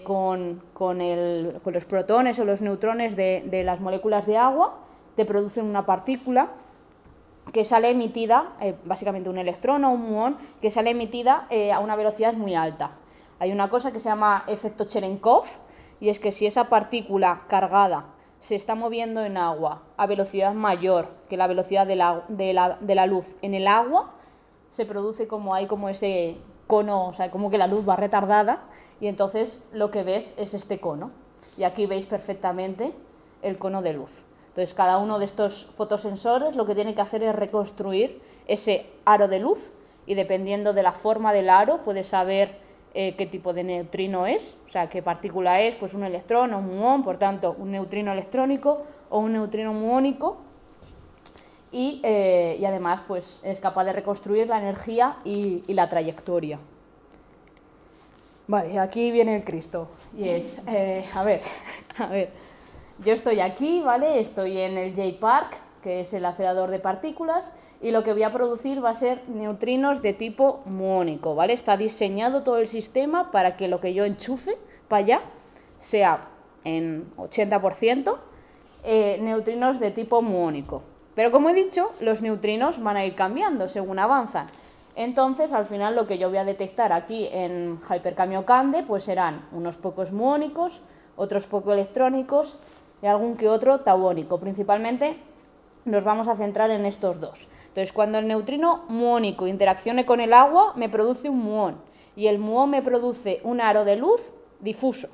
con los protones o los neutrones de las moléculas de agua, te producen una partícula que sale emitida, básicamente un electrón o un muón, que sale emitida a una velocidad muy alta. Hay una cosa que se llama efecto Cherenkov, y es que si esa partícula cargada se está moviendo en agua a velocidad mayor que la velocidad de la luz en el agua, se produce como ese cono, o sea, como que la luz va retardada, y entonces lo que ves es este cono. Y aquí veis perfectamente el cono de luz. Entonces, cada uno de estos fotosensores lo que tiene que hacer es reconstruir ese aro de luz, y dependiendo de la forma del aro puedes saber qué tipo de neutrino es, o sea, qué partícula es, pues un electrón o un muón, por tanto, un neutrino electrónico o un neutrino muónico. Y además pues es capaz de reconstruir la energía y la trayectoria. Vale, aquí viene el Cristo, y es, a ver, yo estoy aquí, ¿vale? Estoy en el J-Park, que es el acelerador de partículas, y lo que voy a producir va a ser neutrinos de tipo muónico, ¿vale? Está diseñado todo el sistema para que lo que yo enchufe para allá sea en 80% neutrinos de tipo muónico. Pero como he dicho, los neutrinos van a ir cambiando según avanzan. Entonces, al final, lo que yo voy a detectar aquí en Hyper Kamiokande pues serán unos pocos muónicos, otros pocos electrónicos y algún que otro tauónico. Principalmente nos vamos a centrar en estos dos. Entonces, cuando el neutrino muónico interaccione con el agua, me produce un muón, y el muón me produce un aro de luz difuso.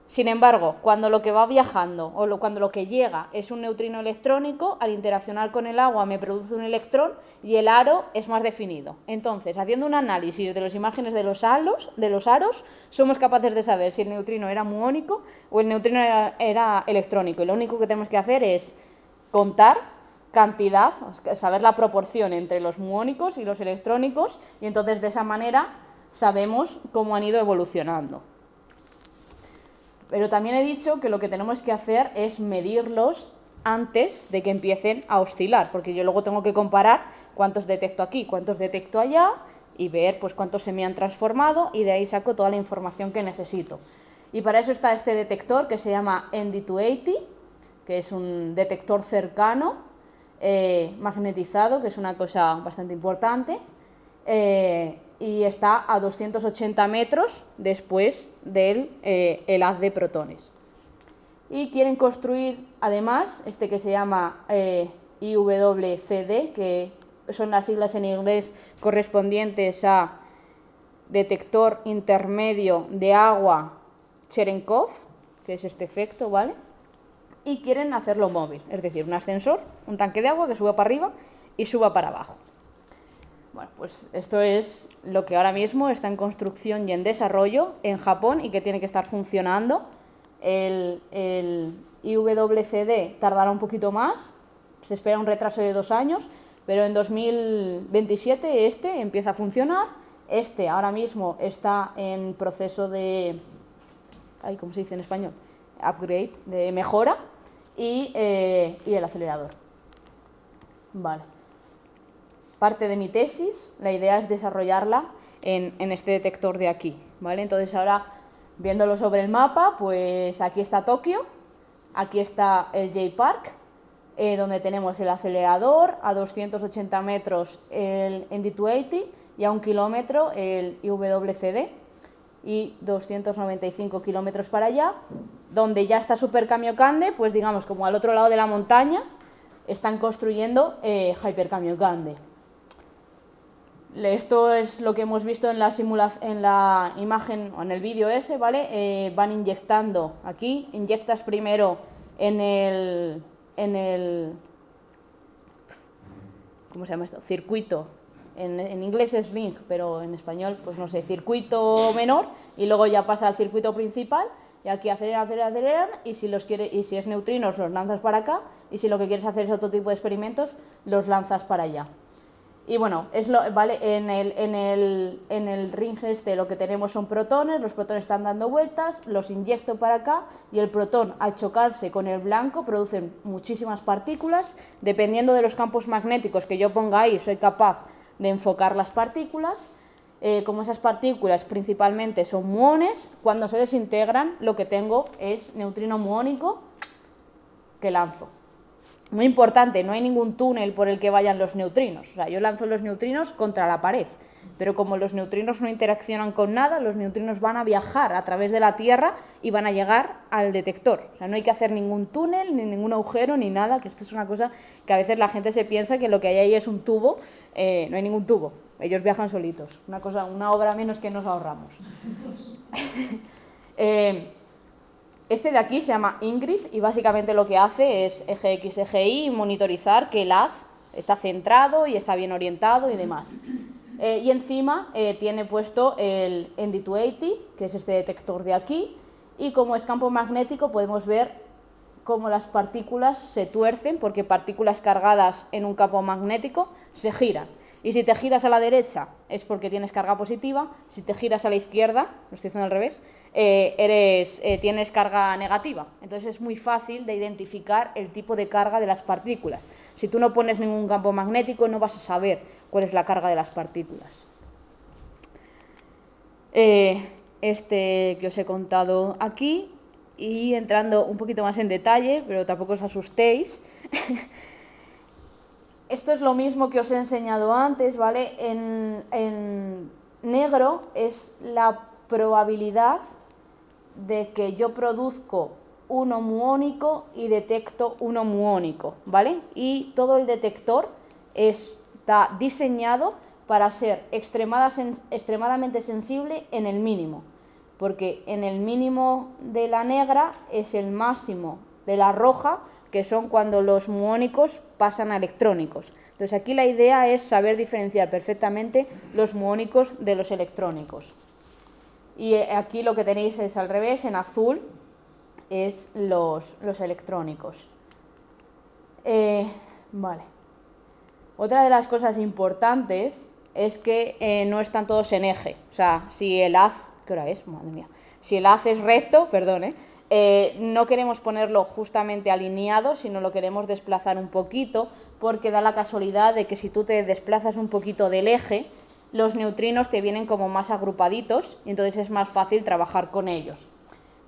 Sin embargo, cuando lo que va viajando cuando lo que llega es un neutrino electrónico, al interaccionar con el agua me produce un electrón y el aro es más definido. Entonces, haciendo un análisis de las imágenes de los aros, somos capaces de saber si el neutrino era muónico o el neutrino era electrónico. Y lo único que tenemos que hacer es contar cantidad, saber la proporción entre los muónicos y los electrónicos, y entonces de esa manera sabemos cómo han ido evolucionando. Pero también he dicho que lo que tenemos que hacer es medirlos antes de que empiecen a oscilar, porque yo luego tengo que comparar cuántos detecto aquí, cuántos detecto allá y ver pues cuántos se me han transformado y de ahí saco toda la información que necesito. Y para eso está este detector que se llama ND280, que es un detector cercano, magnetizado, que es una cosa bastante importante, y está a 280 metros después del el haz de protones. Y quieren construir además este que se llama IWCD, que son las siglas en inglés correspondientes a detector intermedio de agua Cherenkov, que es este efecto, ¿vale? Y quieren hacerlo móvil, es decir, un ascensor, un tanque de agua que suba para arriba y suba para abajo. Bueno, pues esto es lo que ahora mismo está en construcción y en desarrollo en Japón y que tiene que estar funcionando. El IWCD tardará un poquito más, se espera un retraso de 2 años, pero en 2027 este empieza a funcionar. Este ahora mismo está en proceso de, ¿cómo se dice en español? Upgrade, de mejora, y el acelerador. Vale. Parte de mi tesis, la idea es desarrollarla en este detector de aquí, ¿vale? Entonces ahora, viéndolo sobre el mapa, pues aquí está Tokio, aquí está el J-Park, donde tenemos el acelerador, a 280 metros el ND280 y a 1 kilómetro el IWCD y 295 kilómetros para allá, donde ya está Super Kamiokande, pues digamos como al otro lado de la montaña, están construyendo Hyper Kamiokande. Esto es lo que hemos visto en la imagen o en el vídeo ese, ¿vale? Van inyectando aquí, inyectas primero en el ¿cómo se llama esto? Circuito. En inglés es ring, pero en español, pues no sé, circuito menor, y luego ya pasa al circuito principal, y aquí aceleran, y si es neutrinos los lanzas para acá, y si lo que quieres hacer es otro tipo de experimentos, los lanzas para allá. Y bueno, ¿vale? En el ring este lo que tenemos son protones, los protones están dando vueltas, los inyecto para acá y el protón al chocarse con el blanco produce muchísimas partículas. Dependiendo de los campos magnéticos que yo ponga ahí, soy capaz de enfocar las partículas. Como esas partículas principalmente son muones, cuando se desintegran lo que tengo es neutrino muónico que lanzo. Muy importante, no hay ningún túnel por el que vayan los neutrinos. O sea, yo lanzo los neutrinos contra la pared, pero como los neutrinos no interaccionan con nada, los neutrinos van a viajar a través de la Tierra y van a llegar al detector. O sea, no hay que hacer ningún túnel, ni ningún agujero, ni nada, que esto es una cosa que a veces la gente se piensa que lo que hay ahí es un tubo. No hay ningún tubo, ellos viajan solitos. Una obra menos que nos ahorramos. Este de aquí se llama Ingrid y básicamente lo que hace es EGX-EGI monitorizar que el haz está centrado y está bien orientado y demás. Y encima tiene puesto el ND280, que es este detector de aquí, y como es campo magnético podemos ver cómo las partículas se tuercen, porque partículas cargadas en un campo magnético se giran. Y si te giras a la derecha es porque tienes carga positiva, si te giras a la izquierda, lo estoy haciendo al revés, tienes carga negativa. Entonces es muy fácil de identificar el tipo de carga de las partículas. Si tú no pones ningún campo magnético no vas a saber cuál es la carga de las partículas. Este que os he contado aquí, y entrando un poquito más en detalle, pero tampoco os asustéis. Esto es lo mismo que os he enseñado antes, ¿vale? En negro es la probabilidad de que yo produzco uno muónico y detecto uno muónico, ¿vale? Y todo el detector está diseñado para ser extremadamente sensible en el mínimo, porque en el mínimo de la negra es el máximo de la roja, que son cuando los muónicos pasan a electrónicos. Entonces aquí la idea es saber diferenciar perfectamente los muónicos de los electrónicos. Y aquí lo que tenéis es al revés, en azul es los electrónicos. Vale. Otra de las cosas importantes es que no están todos en eje. O sea, si el haz, ¿qué hora es? Madre mía. Si el haz es recto, perdón, No queremos ponerlo justamente alineado, sino lo queremos desplazar un poquito, porque da la casualidad de que si tú te desplazas un poquito del eje, los neutrinos te vienen como más agrupaditos y entonces es más fácil trabajar con ellos.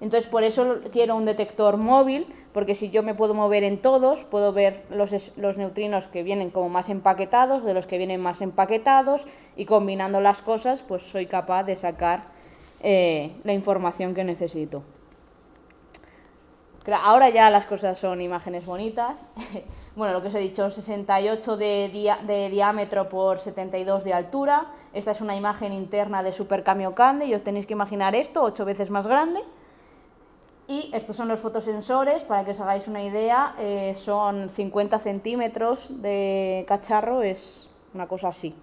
Entonces por eso quiero un detector móvil, porque si yo me puedo mover en todos, puedo ver los neutrinos que vienen como más empaquetados, de los que vienen más empaquetados, y combinando las cosas pues soy capaz de sacar la información que necesito. Ahora ya las cosas son imágenes bonitas. Bueno, lo que os he dicho, 68 de diámetro por 72 de altura. Esta es una imagen interna de Super Kamiokande y os tenéis que imaginar esto 8 veces más grande. Y estos son los fotosensores, para que os hagáis una idea, son 50 centímetros de cacharro, es una cosa así.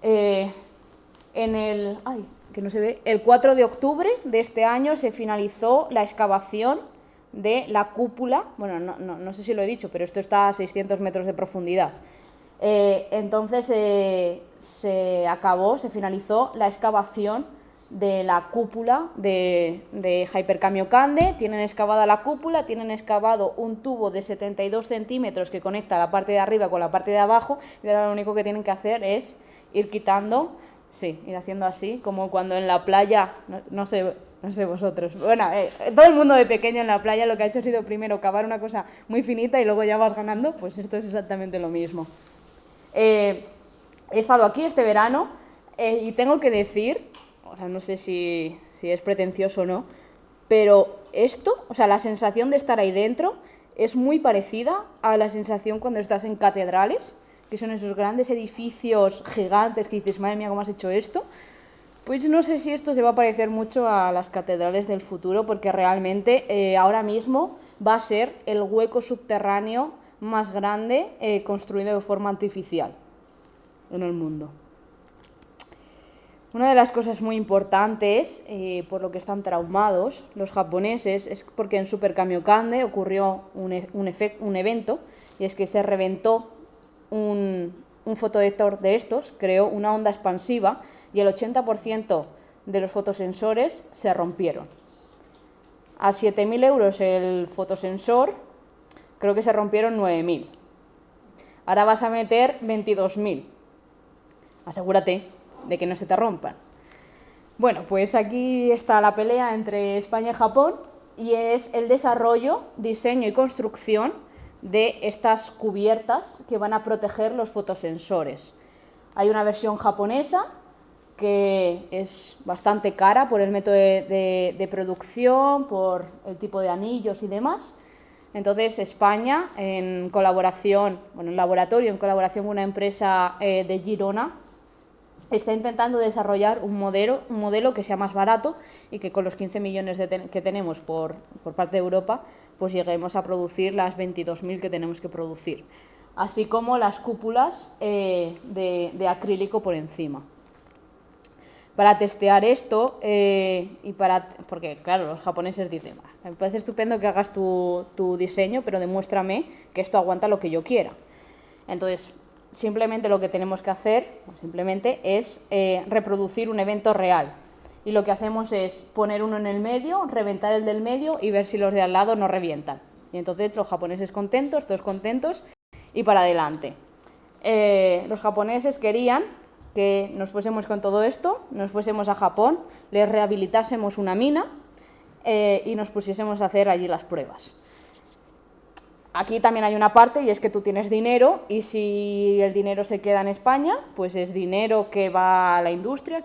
El 4 de octubre de este año se finalizó la excavación de la cúpula, bueno, no sé si lo he dicho, pero esto está a 600 metros de profundidad. Entonces se finalizó la excavación de la cúpula de Hyper Kamiokande. Tienen excavada la cúpula, tienen excavado un tubo de 72 centímetros que conecta la parte de arriba con la parte de abajo, y ahora lo único que tienen que hacer es ir quitando, ir haciendo así, como cuando en la playa, no sé vosotros, bueno, todo el mundo de pequeño en la playa lo que ha hecho ha sido primero cavar una cosa muy finita y luego ya vas ganando, pues esto es exactamente lo mismo. He estado aquí este verano y tengo que decir, o sea, no sé si es pretencioso o no, pero esto, o sea, la sensación de estar ahí dentro es muy parecida a la sensación cuando estás en catedrales, que son esos grandes edificios gigantes que dices, madre mía, ¿cómo has hecho esto? Pues no sé si esto se va a parecer mucho a las catedrales del futuro, porque realmente ahora mismo va a ser el hueco subterráneo más grande construido de forma artificial en el mundo. Una de las cosas muy importantes, por lo que están traumados los japoneses, es porque en Super Kamiokande ocurrió un evento, y es que se reventó un fotodetector de estos, creó una onda expansiva, y el 80% de los fotosensores se rompieron. A 7.000 euros el fotosensor, creo que se rompieron 9.000. Ahora vas a meter 22.000. Asegúrate de que no se te rompan. Bueno, pues aquí está la pelea entre España y Japón, y es el desarrollo, diseño y construcción de estas cubiertas que van a proteger los fotosensores. Hay una versión japonesa que es bastante cara por el método de producción, por el tipo de anillos y demás. Entonces España, en colaboración, en laboratorio, en colaboración con una empresa de Girona, está intentando desarrollar un modelo que sea más barato y que con los 15 millones que tenemos por parte de Europa, pues lleguemos a producir las 22.000 que tenemos que producir, así como las cúpulas de acrílico por encima. Para testear esto, porque claro, los japoneses dicen, me parece estupendo que hagas tu diseño, pero demuéstrame que esto aguanta lo que yo quiera. Entonces, simplemente lo que tenemos que hacer es reproducir un evento real. Y lo que hacemos es poner uno en el medio, reventar el del medio y ver si los de al lado no revientan. Y entonces los japoneses contentos, todos contentos, y para adelante. Los japoneses querían que nos fuésemos con todo esto, nos fuésemos a Japón, les rehabilitásemos una mina y nos pusiésemos a hacer allí las pruebas. Aquí también hay una parte, y es que tú tienes dinero, y si el dinero se queda en España, pues es dinero que va a la industria,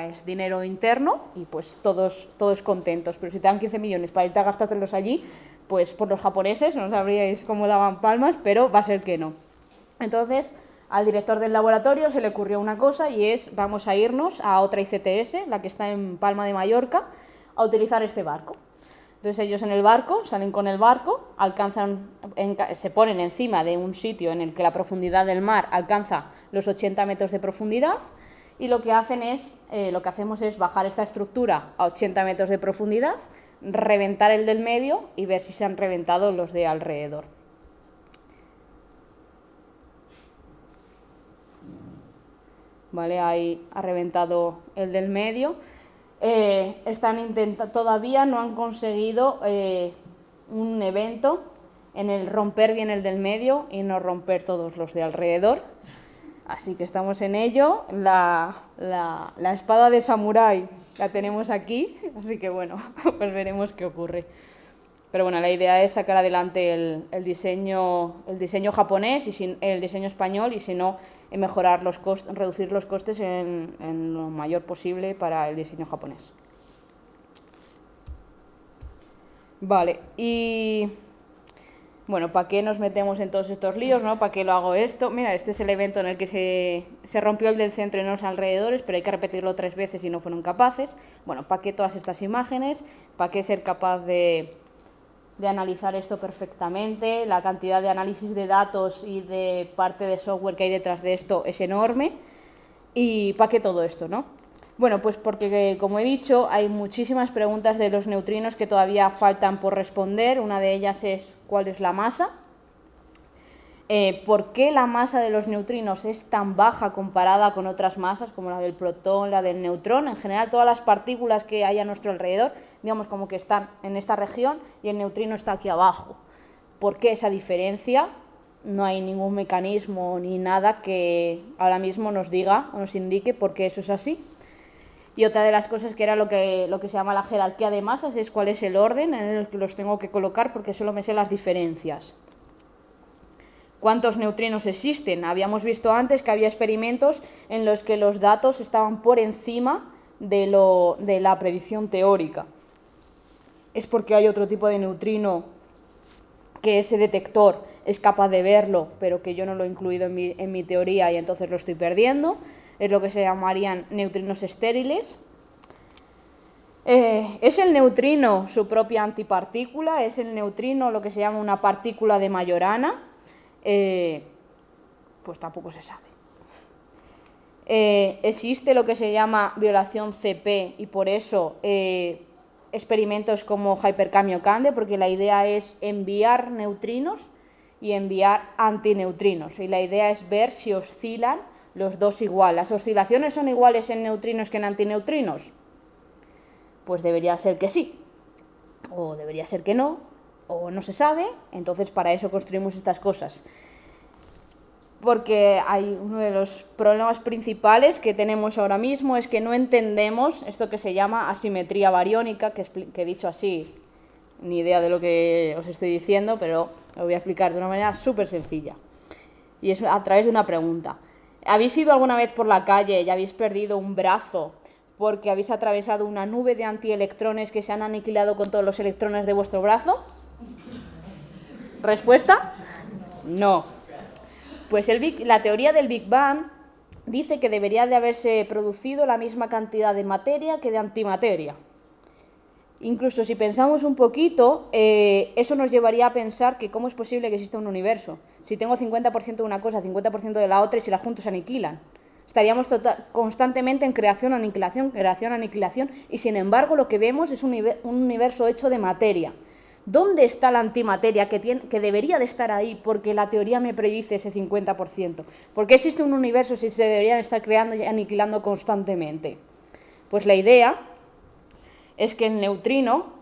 es dinero interno, y pues todos contentos. Pero si te dan 15 millones para irte a gastártelos allí, pues por los japoneses, no sabríais cómo daban palmas, pero va a ser que no. Entonces, al director del laboratorio se le ocurrió una cosa, y es, vamos a irnos a otra ICTS, la que está en Palma de Mallorca, a utilizar este barco. Entonces ellos en el barco, salen con el barco, se ponen encima de un sitio en el que la profundidad del mar alcanza los 80 metros de profundidad, y lo que hacemos es bajar esta estructura a 80 metros de profundidad, reventar el del medio y ver si se han reventado los de alrededor. Vale, ahí ha reventado el del medio. todavía no han conseguido un evento en el romper bien el del medio y no romper todos los de alrededor. Así que estamos en ello. La espada de samurái la tenemos aquí, así que bueno, pues veremos qué ocurre. Pero bueno, la idea es sacar adelante el diseño japonés y el diseño español, y si no, mejorar reducir los costes en lo mayor posible para el diseño japonés. Vale, y bueno, ¿para qué nos metemos en todos estos líos, no? ¿Para qué lo hago esto? Mira, este es el evento en el que se rompió el del centro y no los alrededores, pero hay que repetirlo 3 veces y no fueron capaces. Bueno, ¿para qué todas estas imágenes? ¿Para qué ser capaz de analizar esto perfectamente? La cantidad de análisis de datos y de parte de software que hay detrás de esto es enorme. ¿Y para qué todo esto, no? Bueno, pues porque, como he dicho, hay muchísimas preguntas de los neutrinos que todavía faltan por responder. Una de ellas es ¿cuál es la masa? ¿Por qué la masa de los neutrinos es tan baja comparada con otras masas, como la del protón, la del neutrón? En general, todas las partículas que hay a nuestro alrededor, digamos como que están en esta región y el neutrino está aquí abajo. ¿Por qué esa diferencia? No hay ningún mecanismo ni nada que ahora mismo nos diga o nos indique por qué eso es así. Y otra de las cosas que era lo que se llama la jerarquía de masas es cuál es el orden en el que los tengo que colocar, porque solo me sé las diferencias. ¿Cuántos neutrinos existen? Habíamos visto antes que había experimentos en los que los datos estaban por encima de la predicción teórica. Es porque hay otro tipo de neutrino que ese detector es capaz de verlo, pero que yo no lo he incluido en mi teoría y entonces lo estoy perdiendo. Es lo que se llamarían neutrinos estériles. ¿Es el neutrino su propia antipartícula? ¿Es el neutrino lo que se llama una partícula de Majorana? Pues tampoco se sabe. Existe lo que se llama violación CP y por eso experimentos como Hyperkamiokande, porque la idea es enviar neutrinos y enviar antineutrinos. Y la idea es ver si oscilan los dos igual. ¿Las oscilaciones son iguales en neutrinos que en antineutrinos? Pues debería ser que sí, o debería ser que no, o no se sabe. Entonces para eso construimos estas cosas. Porque hay uno de los problemas principales que tenemos ahora mismo es que no entendemos esto que se llama asimetría bariónica, que he dicho así, ni idea de lo que os estoy diciendo, pero lo voy a explicar de una manera súper sencilla. Y es a través de una pregunta. ¿Habéis ido alguna vez por la calle y habéis perdido un brazo porque habéis atravesado una nube de antielectrones que se han aniquilado con todos los electrones de vuestro brazo? ¿Respuesta? No. Pues la teoría del Big Bang dice que debería de haberse producido la misma cantidad de materia que de antimateria. Incluso si pensamos un poquito, eso nos llevaría a pensar que cómo es posible que exista un universo. Si tengo 50% de una cosa, 50% de la otra, y si las junto se aniquilan. Estaríamos constantemente en creación, aniquilación, y sin embargo lo que vemos es un universo hecho de materia. ¿Dónde está la antimateria que debería de estar ahí porque la teoría me predice ese 50%? ¿Por qué existe un universo si se deberían estar creando y aniquilando constantemente? Pues la idea es que el neutrino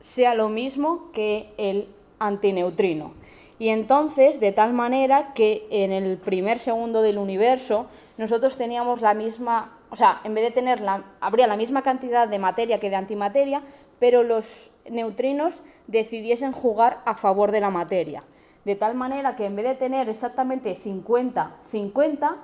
sea lo mismo que el antineutrino. Y entonces, de tal manera que en el primer segundo del universo nosotros teníamos la misma, o sea, en vez de tener habría la misma cantidad de materia que de antimateria, pero los neutrinos decidiesen jugar a favor de la materia. De tal manera que en vez de tener exactamente 50-50,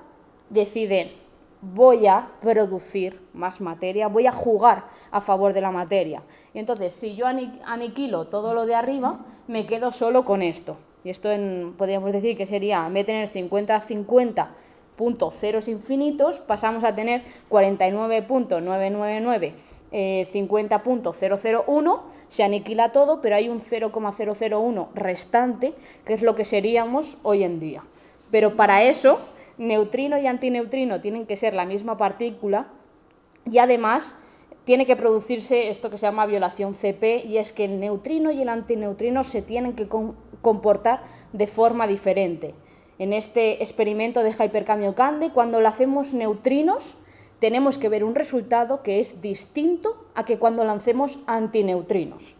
deciden: voy a producir más materia, voy a jugar a favor de la materia. Y entonces, si yo aniquilo todo lo de arriba, me quedo solo con esto. Y esto podríamos decir que sería, en vez de tener 50-50 puntos ceros infinitos, pasamos a tener 49.999 50.001, se aniquila todo, pero hay un 0,001 restante, que es lo que seríamos hoy en día. Pero para eso, neutrino y antineutrino tienen que ser la misma partícula y además tiene que producirse esto que se llama violación CP, y es que el neutrino y el antineutrino se tienen que comportar de forma diferente. En este experimento de Hyperkamiokande, cuando le hacemos neutrinos, tenemos que ver un resultado que es distinto a que cuando lancemos antineutrinos.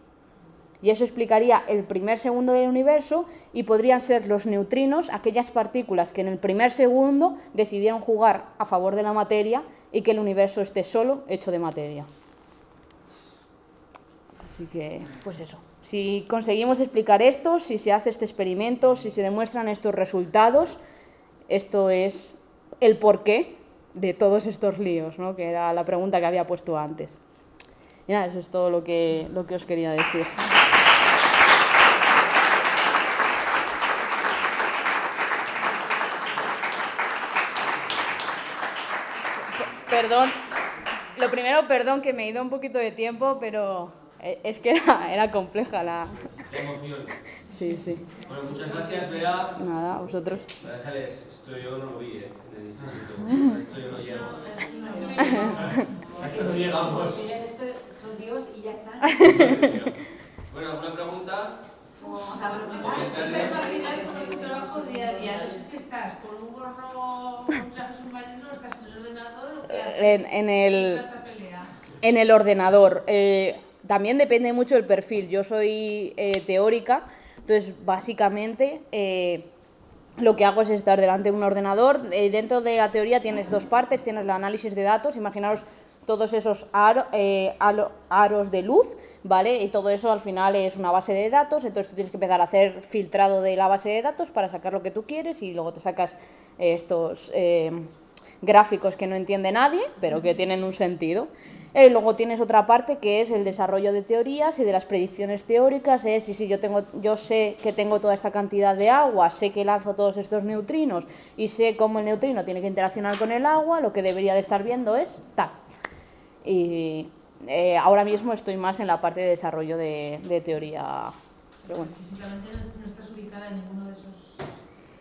Y eso explicaría el primer segundo del universo y podrían ser los neutrinos aquellas partículas que en el primer segundo decidieron jugar a favor de la materia y que el universo esté solo hecho de materia. Así que, pues eso. Si conseguimos explicar esto, si se hace este experimento, si se demuestran estos resultados, esto es el porqué de todos estos líos, ¿no? Que era la pregunta que había puesto antes. Y nada, eso es todo lo que os quería decir. Perdón, lo primero, perdón que me he ido un poquito de tiempo, pero es que era compleja la... Qué emoción. Sí, sí. Bueno, muchas gracias, Bea. Nada, vosotros. Déjales, esto yo no lo vi, en el instituto. Esto yo no llego. Esto no llegamos. Esto son Dios y ya está. Bueno, ¿alguna pregunta? Vamos a preguntar. Con tu trabajo día a día, no sé si estás con un gorro, un traje submarino, estás en el ordenador o qué haces. En el ordenador. También depende mucho del perfil. Yo soy teórica, entonces básicamente lo que hago es estar delante de un ordenador. Dentro de la teoría tienes dos partes, tienes el análisis de datos, imaginaros todos esos aros de luz, ¿vale? Y todo eso al final es una base de datos, entonces tú tienes que empezar a hacer filtrado de la base de datos para sacar lo que tú quieres y luego te sacas estos gráficos que no entiende nadie, pero que tienen un sentido. Luego tienes otra parte que es el desarrollo de teorías y de las predicciones teóricas. Si yo sé que tengo toda esta cantidad de agua, sé que lanzo todos estos neutrinos y sé cómo el neutrino tiene que interaccionar con el agua, lo que debería de estar viendo es tal. Y ahora mismo estoy más en la parte de desarrollo de teoría. Pero bueno. Físicamente no estás ubicada en ninguno de esos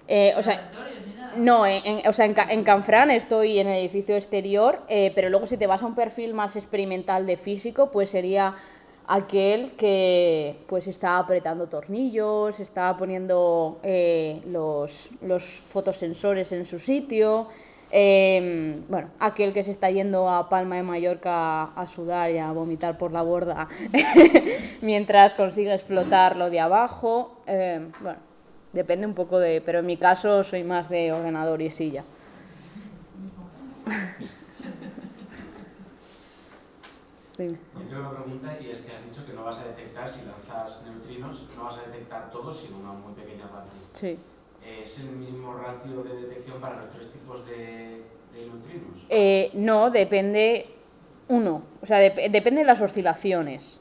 laboratorios ni nada. No, en Canfrán estoy en el edificio exterior, pero luego si te vas a un perfil más experimental de físico, pues sería aquel que pues está apretando tornillos, está poniendo los fotosensores en su sitio. Bueno, aquel que se está yendo a Palma de Mallorca a sudar y a vomitar por la borda mientras consigue explotar lo de abajo. Bueno, depende un poco pero en mi caso soy más de ordenador y silla. Dime. Yo tengo una pregunta y es que has dicho que no vas a detectar, si lanzas neutrinos, no vas a detectar todos, sino una muy pequeña parte. Sí. ¿Es el mismo ratio de detección para los tres tipos de neutrinos? No, depende o sea, depende de las oscilaciones.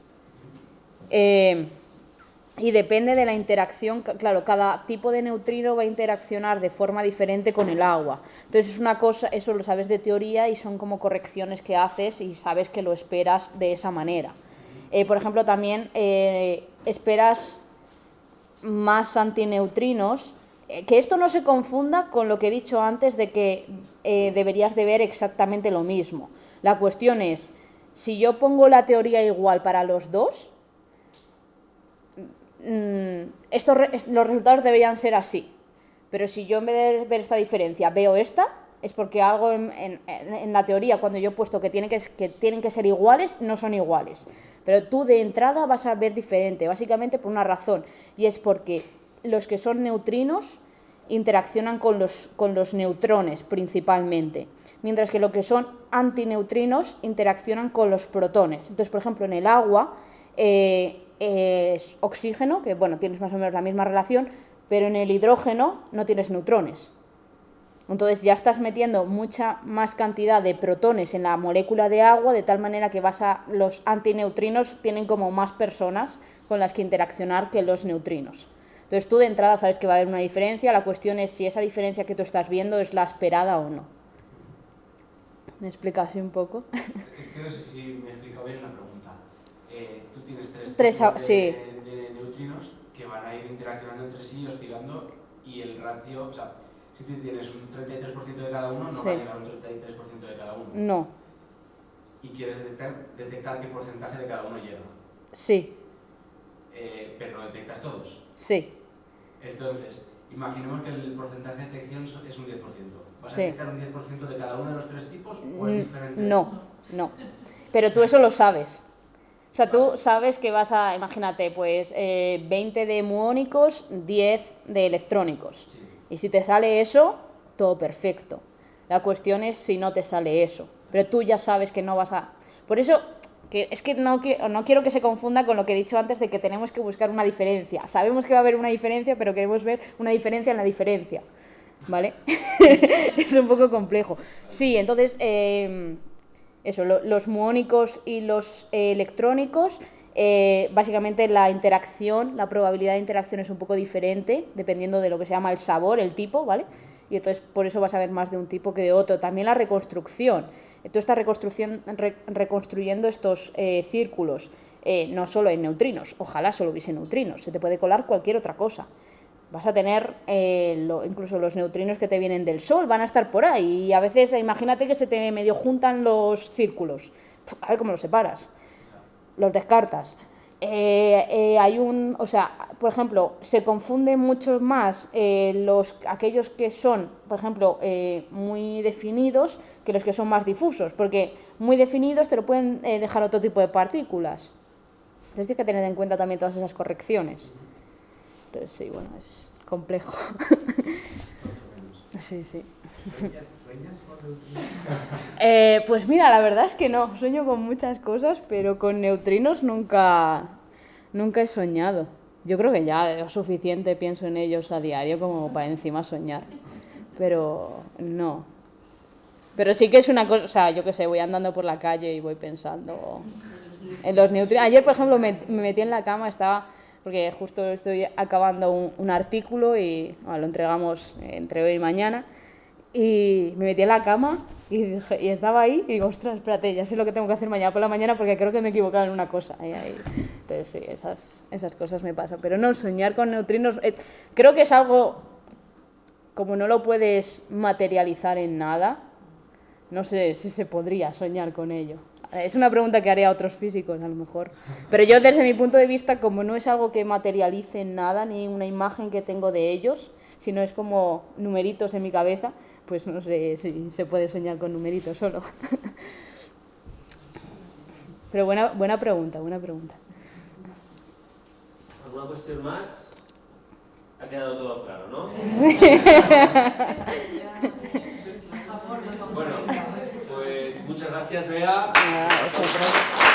Y depende de la interacción, claro, cada tipo de neutrino va a interaccionar de forma diferente con el agua. Entonces es una cosa, eso lo sabes de teoría y son como correcciones que haces y sabes que lo esperas de esa manera. Por ejemplo, también esperas más antineutrinos. Que esto no se confunda con lo que he dicho antes de que deberías de ver exactamente lo mismo. La cuestión es, si yo pongo la teoría igual para los dos, los resultados deberían ser así. Pero si yo en vez de ver esta diferencia veo esta, es porque algo en la teoría, cuando yo he puesto que tienen que ser iguales, no son iguales. Pero tú de entrada vas a ver diferente, básicamente por una razón, y es porque los que son neutrinos interaccionan con los neutrones principalmente, mientras que lo que son antineutrinos interaccionan con los protones. Entonces, por ejemplo, en el agua es oxígeno, que bueno, tienes más o menos la misma relación, pero en el hidrógeno no tienes neutrones. Entonces ya estás metiendo mucha más cantidad de protones en la molécula de agua, de tal manera que los antineutrinos tienen como más personas con las que interaccionar que los neutrinos. Entonces tú de entrada sabes que va a haber una diferencia, la cuestión es si esa diferencia que tú estás viendo es la esperada o no. ¿Me explicas así un poco? Es que no sé si me he explicado bien la pregunta. Tú tienes tres tipos sí. de neutrinos que van a ir interaccionando entre sí, oscilando, y el ratio, o sea, si tú tienes un 33% de cada uno, no Sí. va a llegar un 33% de cada uno. No. Y quieres detectar qué porcentaje de cada uno llega. Sí. Pero no detectas todos. Sí. Entonces, imaginemos que el porcentaje de detección es un 10%. ¿Vas a Sí. detectar un 10% de cada uno de los tres tipos o es diferente? No. Pero tú eso lo sabes. O sea, tú sabes que vas a, imagínate, pues 20 de muónicos, 10 de electrónicos. Sí. Y si te sale eso, todo perfecto. La cuestión es si no te sale eso. Pero tú ya sabes que no vas a... Por eso, es que no quiero que se confunda con lo que he dicho antes de que tenemos que buscar una diferencia. Sabemos que va a haber una diferencia, pero queremos ver una diferencia en la diferencia. ¿Vale? Es un poco complejo. Sí, entonces, eso, los muónicos y los electrónicos, básicamente la interacción, la probabilidad de interacción es un poco diferente, dependiendo de lo que se llama el sabor, el tipo, ¿vale? Y entonces por eso vas a ver más de un tipo que de otro. También la reconstrucción. Tú estás reconstruyendo estos círculos, no solo en neutrinos, ojalá solo hubiese neutrinos, se te puede colar cualquier otra cosa. Vas a tener, incluso los neutrinos que te vienen del Sol, van a estar por ahí. Y a veces, imagínate que se te medio juntan los círculos. A ver cómo los separas. Los descartas. O sea, por ejemplo, se confunden mucho más aquellos que son, por ejemplo, muy definidos que los que son más difusos. Porque muy definidos te lo pueden dejar otro tipo de partículas. Entonces tienes que tener en cuenta también todas esas correcciones. Entonces, sí, bueno, es complejo. Sí. ¿Sueñas con neutrinos? Pues mira, la verdad es que no. Sueño con muchas cosas, pero con neutrinos nunca he soñado. Yo creo que ya es suficiente pienso en ellos a diario como para encima soñar. Pero no. Pero sí que es una cosa, o sea, yo qué sé, voy andando por la calle y voy pensando en los neutrinos. Ayer, por ejemplo, me metí en la cama, porque justo estoy acabando un artículo y bueno, lo entregamos entre hoy y mañana, y me metí en la cama y estaba ahí y digo, ostras, espérate, ya sé lo que tengo que hacer mañana por la mañana porque creo que me he equivocado en una cosa. Entonces sí, esas cosas me pasan. Pero no, soñar con neutrinos, creo que es algo, como no lo puedes materializar en nada, no sé si se podría soñar con ello. Es una pregunta que haré a otros físicos, a lo mejor. Pero yo, desde mi punto de vista, como no es algo que materialice en nada, ni una imagen que tengo de ellos, sino es como numeritos en mi cabeza, pues no sé si se puede soñar con numeritos solo. Pero buena pregunta. ¿Alguna cuestión más? Ha quedado todo claro, ¿no? Bueno, pues muchas gracias, Bea. A vosotros.